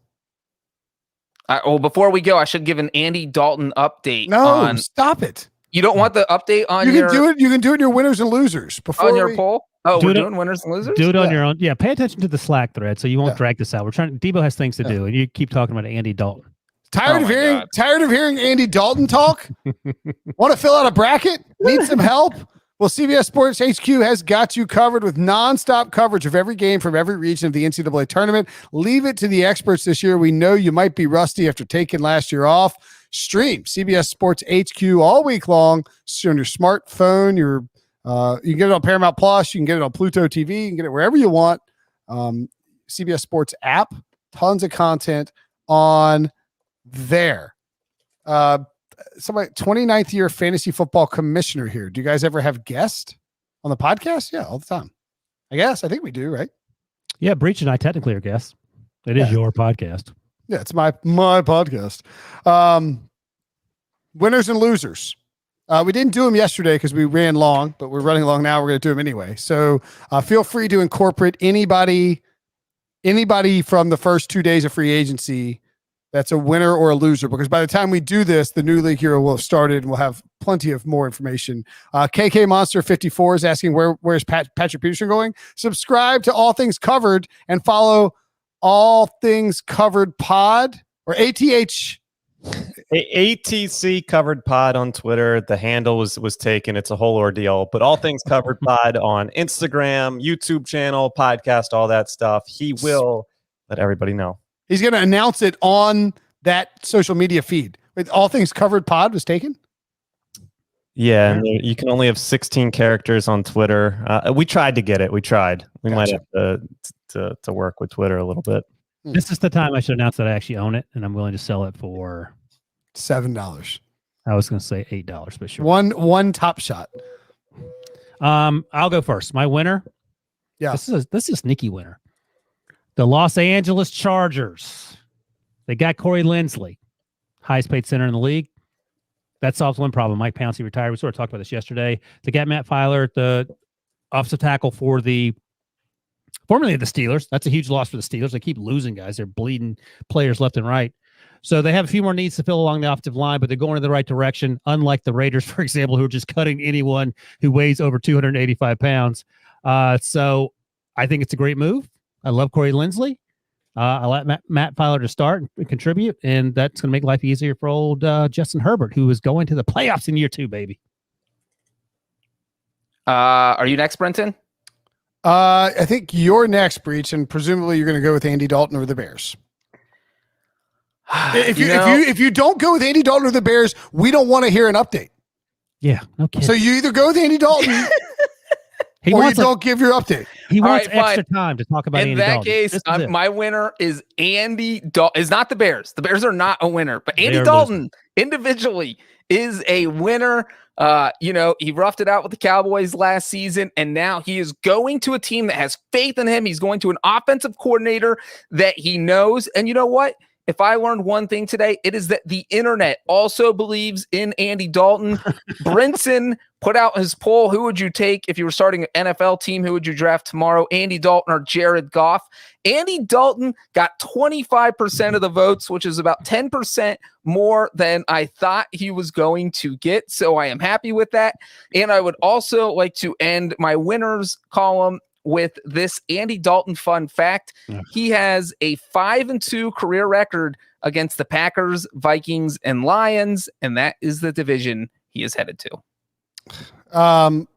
Before we go, I should give an Andy Dalton update. No, stop it. You don't want the update on You can do it in your winners and losers before on your poll. Oh, we're doing winners and losers. Do it on your own. Yeah, pay attention to the Slack thread so you won't drag this out. Debo has things to do, and you keep talking about Andy Dalton. Tired of hearing Andy Dalton talk? Want to fill out a bracket? Need some help? Well, CBS Sports HQ has got you covered with nonstop coverage of every game from every region of the NCAA tournament. Leave it to the experts this year. We know you might be rusty after taking last year off. Stream CBS Sports HQ all week long. It's on your smartphone. You can get it on Paramount Plus. You can get it on Pluto TV. You can get it wherever you want. CBS Sports app. Tons of content on there. Somebody 29th year fantasy football commissioner here. Do you guys ever have guests on the podcast? Yeah, all the time. I think we do, right? Yeah, Breech and I technically are guests. It is your podcast. Yeah, it's my podcast. Winners and losers. We didn't do them yesterday because we ran long, but we're running long now. We're going to do them anyway. So feel free to incorporate anybody from the first 2 days of free agency that's a winner or a loser, because by the time we do this, the new league hero will have started and we'll have plenty of more information. KK Monster 54 is asking where's Patrick Peterson going? Subscribe to All Things Covered and follow All Things Covered Pod or ATH. ATC Covered Pod on Twitter. The handle was taken. It's a whole ordeal, but All Things Covered Pod on Instagram, YouTube channel, podcast, all that stuff. He will let everybody know. He's going to announce it on that social media feed. All Things Covered Pod was taken? Yeah, and you can only have 16 characters on Twitter. We tried to get it. We tried. We might have to work with Twitter a little bit. This is the time I should announce that I actually own it, and I'm willing to sell it for $7. I was going to say $8, but sure. One top shot. I'll go first. My winner. Yeah, this is a sneaky winner. The Los Angeles Chargers. They got Corey Linsley, highest paid center in the league. that solves one problem. Mike Pouncey retired. We sort of talked about this yesterday. They got Matt Filer, the offensive tackle formerly the Steelers. That's a huge loss for the Steelers. They keep losing guys. They're bleeding players left and right. So they have a few more needs to fill along the offensive line, but they're going in the right direction, unlike the Raiders, for example, who are just cutting anyone who weighs over 285 pounds. So I think it's a great move. I love Corey Linsley. I let Matt Filer to start and contribute, and that's going to make life easier for old Justin Herbert, who is going to the playoffs in year 2, baby. Are you next, Brinson? I think you're next, Breech, and presumably you're going to go with Andy Dalton or the Bears. If you don't go with Andy Dalton or the Bears, we don't want to hear an update. Yeah, no kidding. So you either go with Andy Dalton or you don't give your update. He wants extra time to talk about Andy Dalton. In that case, my winner is Andy Dalton. Is not the Bears. The Bears are not a winner, but Andy Dalton individually is a winner. He roughed it out with the Cowboys last season, and now he is going to a team that has faith in him. He's going to an offensive coordinator that he knows. And you know what? If I learned one thing today, it is that the internet also believes in Andy Dalton. Brinson put out his poll. Who would you take if you were starting an NFL team? Who would you draft tomorrow? Andy Dalton or Jared Goff? Andy Dalton got 25% of the votes, which is about 10% more than I thought he was going to get. So I am happy with that. And I would also like to end my winners column with this Andy Dalton fun fact. He has a 5-2 career record against the Packers, Vikings, and Lions, and that is the division he is headed to.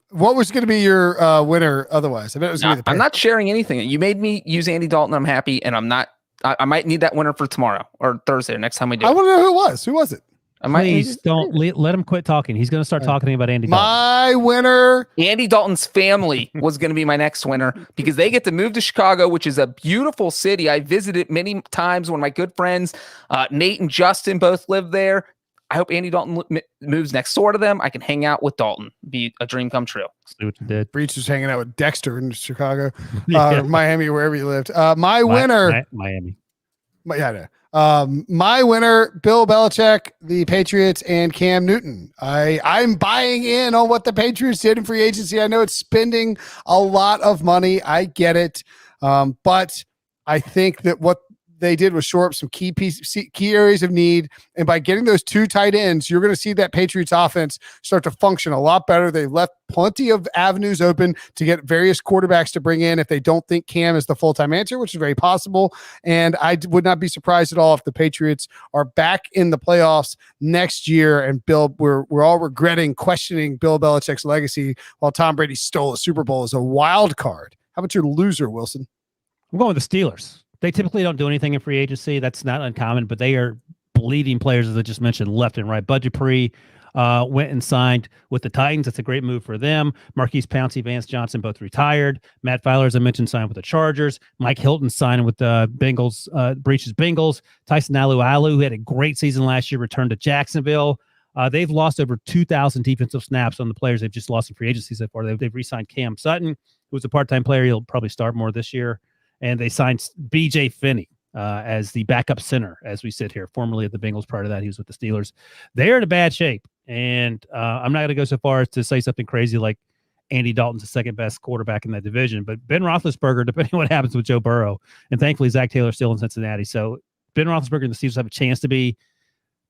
What was going to be your winner otherwise? I bet it was going to be the Packers. I'm not sharing anything. You made me use Andy Dalton. I'm happy, and I'm not. I might need that winner for tomorrow or Thursday, next time we do. I want to know who it was. Who was it? Please don't let him quit talking. He's going to start talking about Andy Dalton. My winner. Andy Dalton's family was going to be my next winner because they get to move to Chicago, which is a beautiful city. I visited many times. One of my good friends, Nate and Justin, both live there. I hope Andy Dalton moves next door to them. I can hang out with Dalton. Be a dream come true. See what you did. Breech was hanging out with Dexter in Chicago, Miami, wherever you lived. My winner. Miami. My winner, Bill Belichick, the Patriots, and Cam Newton. I'm buying in on what the Patriots did in free agency. I know it's spending a lot of money. I get it. But I think that what they did was shore up some key areas of need. And by getting those 2 tight ends, you're going to see that Patriots offense start to function a lot better. They left plenty of avenues open to get various quarterbacks to bring in if they don't think Cam is the full-time answer, which is very possible. And I would not be surprised at all if the Patriots are back in the playoffs next year. And we're all questioning Bill Belichick's legacy while Tom Brady stole a Super Bowl as a wild card. How about your loser, Wilson? I'm going with the Steelers. They typically don't do anything in free agency. That's not uncommon, but they are bleeding players, as I just mentioned, left and right. Bud Dupree went and signed with the Titans. That's a great move for them. Marquise Pouncey, Vance Johnson, both retired. Matt Filer, as I mentioned, signed with the Chargers. Mike Hilton signed with the Bengals, Breech's Bengals. Tyson Alualu, who had a great season last year, returned to Jacksonville. They've lost over 2,000 defensive snaps on the players they've just lost in free agency so far. They've re-signed Cam Sutton, who's a part-time player. He'll probably start more this year. And they signed B.J. Finney as the backup center, as we sit here, formerly at the Bengals. Prior to that, he was with the Steelers. They are in a bad shape. And I'm not going to go so far as to say something crazy like Andy Dalton's the second best quarterback in that division. But Ben Roethlisberger, depending on what happens with Joe Burrow, and thankfully Zach Taylor's still in Cincinnati. So Ben Roethlisberger and the Steelers have a chance to be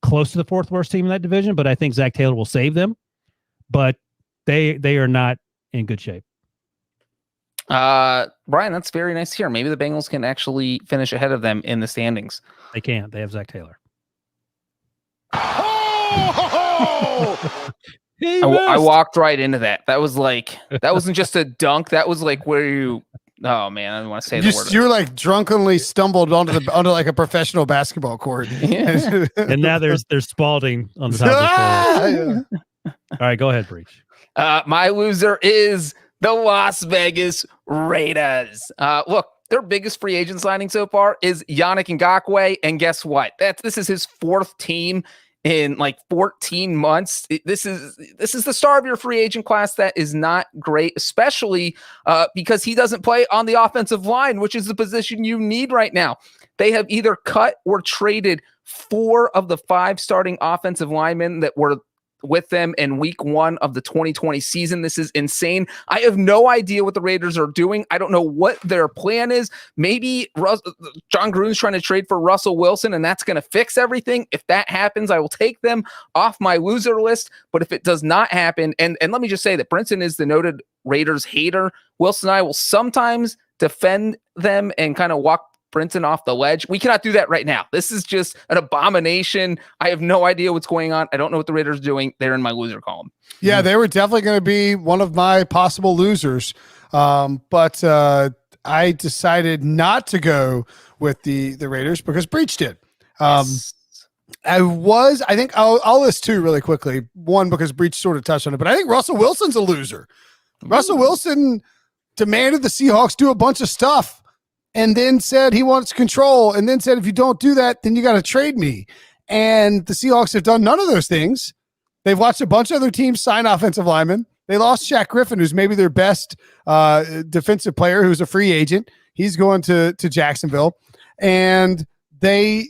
close to the 4th worst team in that division. But I think Zach Taylor will save them. But they are not in good shape. Brian, that's very nice to hear. Maybe the Bengals can finish ahead of them in the standings. They can't. They have Zach Taylor. I walked right into that. That wasn't just a dunk. That was like where you. Oh man, I don't want to say the word. You're like drunkenly stumbled onto like a professional basketball court. Yeah. And now there's Spalding on the top of the floor. All right, go ahead, Breech. My loser is the Las Vegas Raiders. Look, their biggest free agent signing so far is Yannick Ngakoue, and guess what? This is his 4th team in like 14 months. This is the star of your free agent class. That is not great, especially because he doesn't play on the offensive line, which is the position you need right now. They have either cut or traded 4 of the 5 starting offensive linemen that were with them in week 1 of the 2020 season. This is insane. I have no idea what the Raiders are doing. I don't know what their plan is. Maybe John Gruden's trying to trade for Russell Wilson, and that's going to fix everything. If that happens, I will take them off my loser list. But if it does not happen, and let me just say that Brinson is the noted Raiders hater. Wilson and I will sometimes defend them and kind of walk Brinson off the ledge. We cannot do that right now. This is just an abomination. I have no idea what's going on. I don't know what the Raiders are doing. They're in my loser column. Yeah, they were definitely going to be one of my possible losers. But I decided not to go with the Raiders because Breech did. Yes. I think I'll list 2 really quickly. One, because Breech sort of touched on it, but I think Russell Wilson's a loser. Russell Wilson demanded the Seahawks do a bunch of stuff and then said he wants control, and then said, if you don't do that, then you got to trade me. And the Seahawks have done none of those things. They've watched a bunch of other teams sign offensive linemen. They lost Shaq Griffin, who's maybe their best defensive player, who's a free agent. He's going to Jacksonville. And they,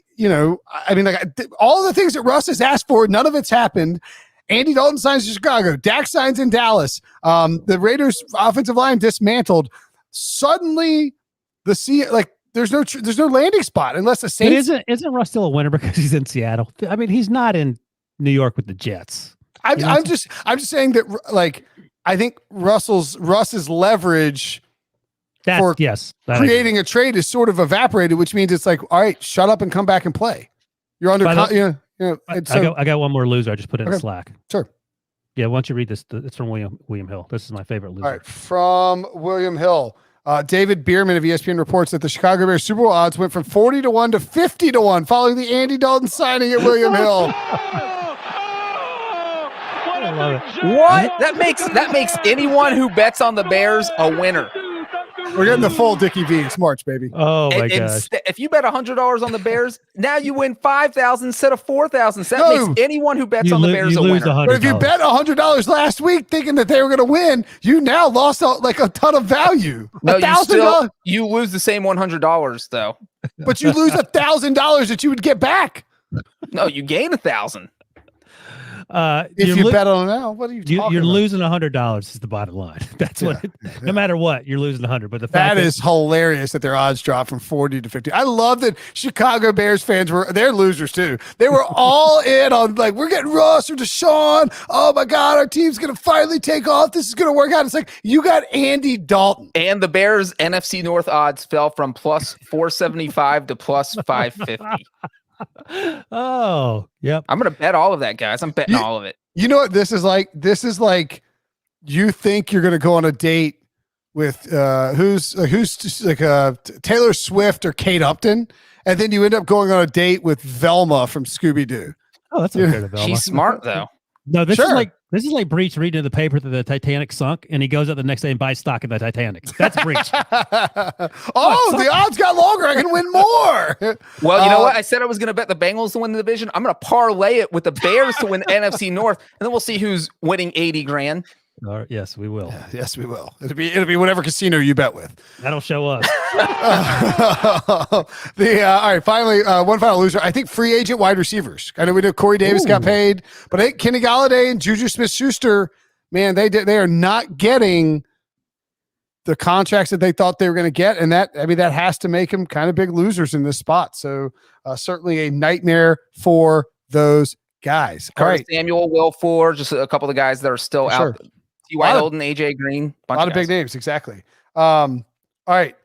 all the things that Russ has asked for, none of it's happened. Andy Dalton signs in Chicago. Dax signs in Dallas. The Raiders' offensive line dismantled. Suddenly, there's no landing spot unless the Saints. Isn't Russ still a winner because he's in Seattle? I mean, he's not in New York with the Jets. I'm just saying that, I think Russ's leverage creating a trade is sort of evaporated, which means it's like, all right, shut up and come back and play. You're under. I got one more loser. I just put it in Slack. Sure. Yeah, why don't you read this? It's from William Hill. This is my favorite loser. All right, from William Hill. David Bierman of ESPN reports that the Chicago Bears Super Bowl odds went from 40-1 to 50-1 following the Andy Dalton signing at William Hill. I love it. What? That makes anyone who bets on the Bears a winner. We're getting the full Dickie V. It's March, baby. Oh my gosh! If you bet $100 on the Bears, now you win $5,000 instead of $4,000. So that makes anyone who bets on the Bears a winner. But if you bet $100 last week thinking that they were going to win, you now lost a ton of value. No, you lose the same $100 though. But you lose $1,000 that you would get back. No, you gain $1,000. If you bet on it now, what are you talking You're about? losing $100 is the bottom line. That's what. No matter what, you're losing 100. But the fact that is hilarious that their odds dropped from 40 to 50. I love that Chicago Bears fans they're losers too. They were all in on we're getting Russ or Deshaun. Oh my God, our team's gonna finally take off. This is gonna work out. It's like you got Andy Dalton. And the Bears NFC North odds fell from plus 475 to plus 550. Oh, yep. I'm gonna bet all of that, guys. I'm betting all of it. You know what this is like? This is like you think you're gonna go on a date with who's just Taylor Swift or Kate Upton, and then you end up going on a date with Velma from Scooby-Doo. Oh, that's okay. Velma. She's smart though. No, this is like Breech reading in the paper that the Titanic sunk, and he goes out the next day and buys stock in the Titanic. That's Breech. The odds got longer. I can win more. Well, you know what? I said I was going to bet the Bengals to win the division. I'm going to parlay it with the Bears to win the NFC North, and then we'll see who's winning 80 grand. All right, yes, we will. Yes, we will. It'll be whatever casino you bet with. That'll show us. All right. Finally, one final loser. I think free agent wide receivers. I know we know Corey Davis got paid, but I think Kenny Galladay and Juju Smith-Schuster, man, they are not getting the contracts that they thought they were going to get, and that has to make them kind of big losers in this spot. So certainly a nightmare for those guys. All right, Samuel, Will Ford, just a couple of the guys that are still out. T.Y. Hilton, AJ Green, a lot of big names, exactly. All right,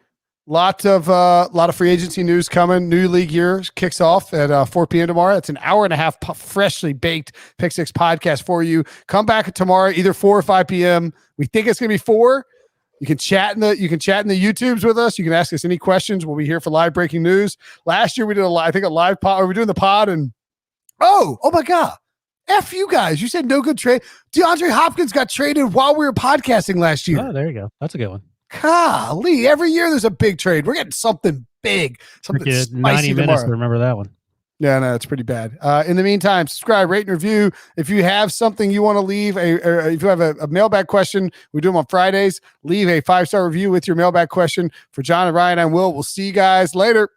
lot of free agency news coming. New league year kicks off at 4 p.m. tomorrow. It's an hour and a half freshly baked Pick Six podcast for you. Come back tomorrow, either 4 or 5 p.m. We think it's going to be 4. You can chat in the YouTubes with us. You can ask us any questions. We'll be here for live breaking news. Last year we did a live pod. We're doing the pod, and oh my God. F you guys. You said no good trade. DeAndre Hopkins got traded while we were podcasting last year. Oh, there you go. That's a good one. Golly, every year there's a big trade. We're getting something big. Something spicy 90 minutes tomorrow. to remember that one. Yeah, no, it's pretty bad. In the meantime, subscribe, rate, and review. If you have something you want to leave, if you have a mailbag question, we do them on Fridays. Leave a 5-star review with your mailbag question. For John and Ryan, I'm Will. We'll see you guys later.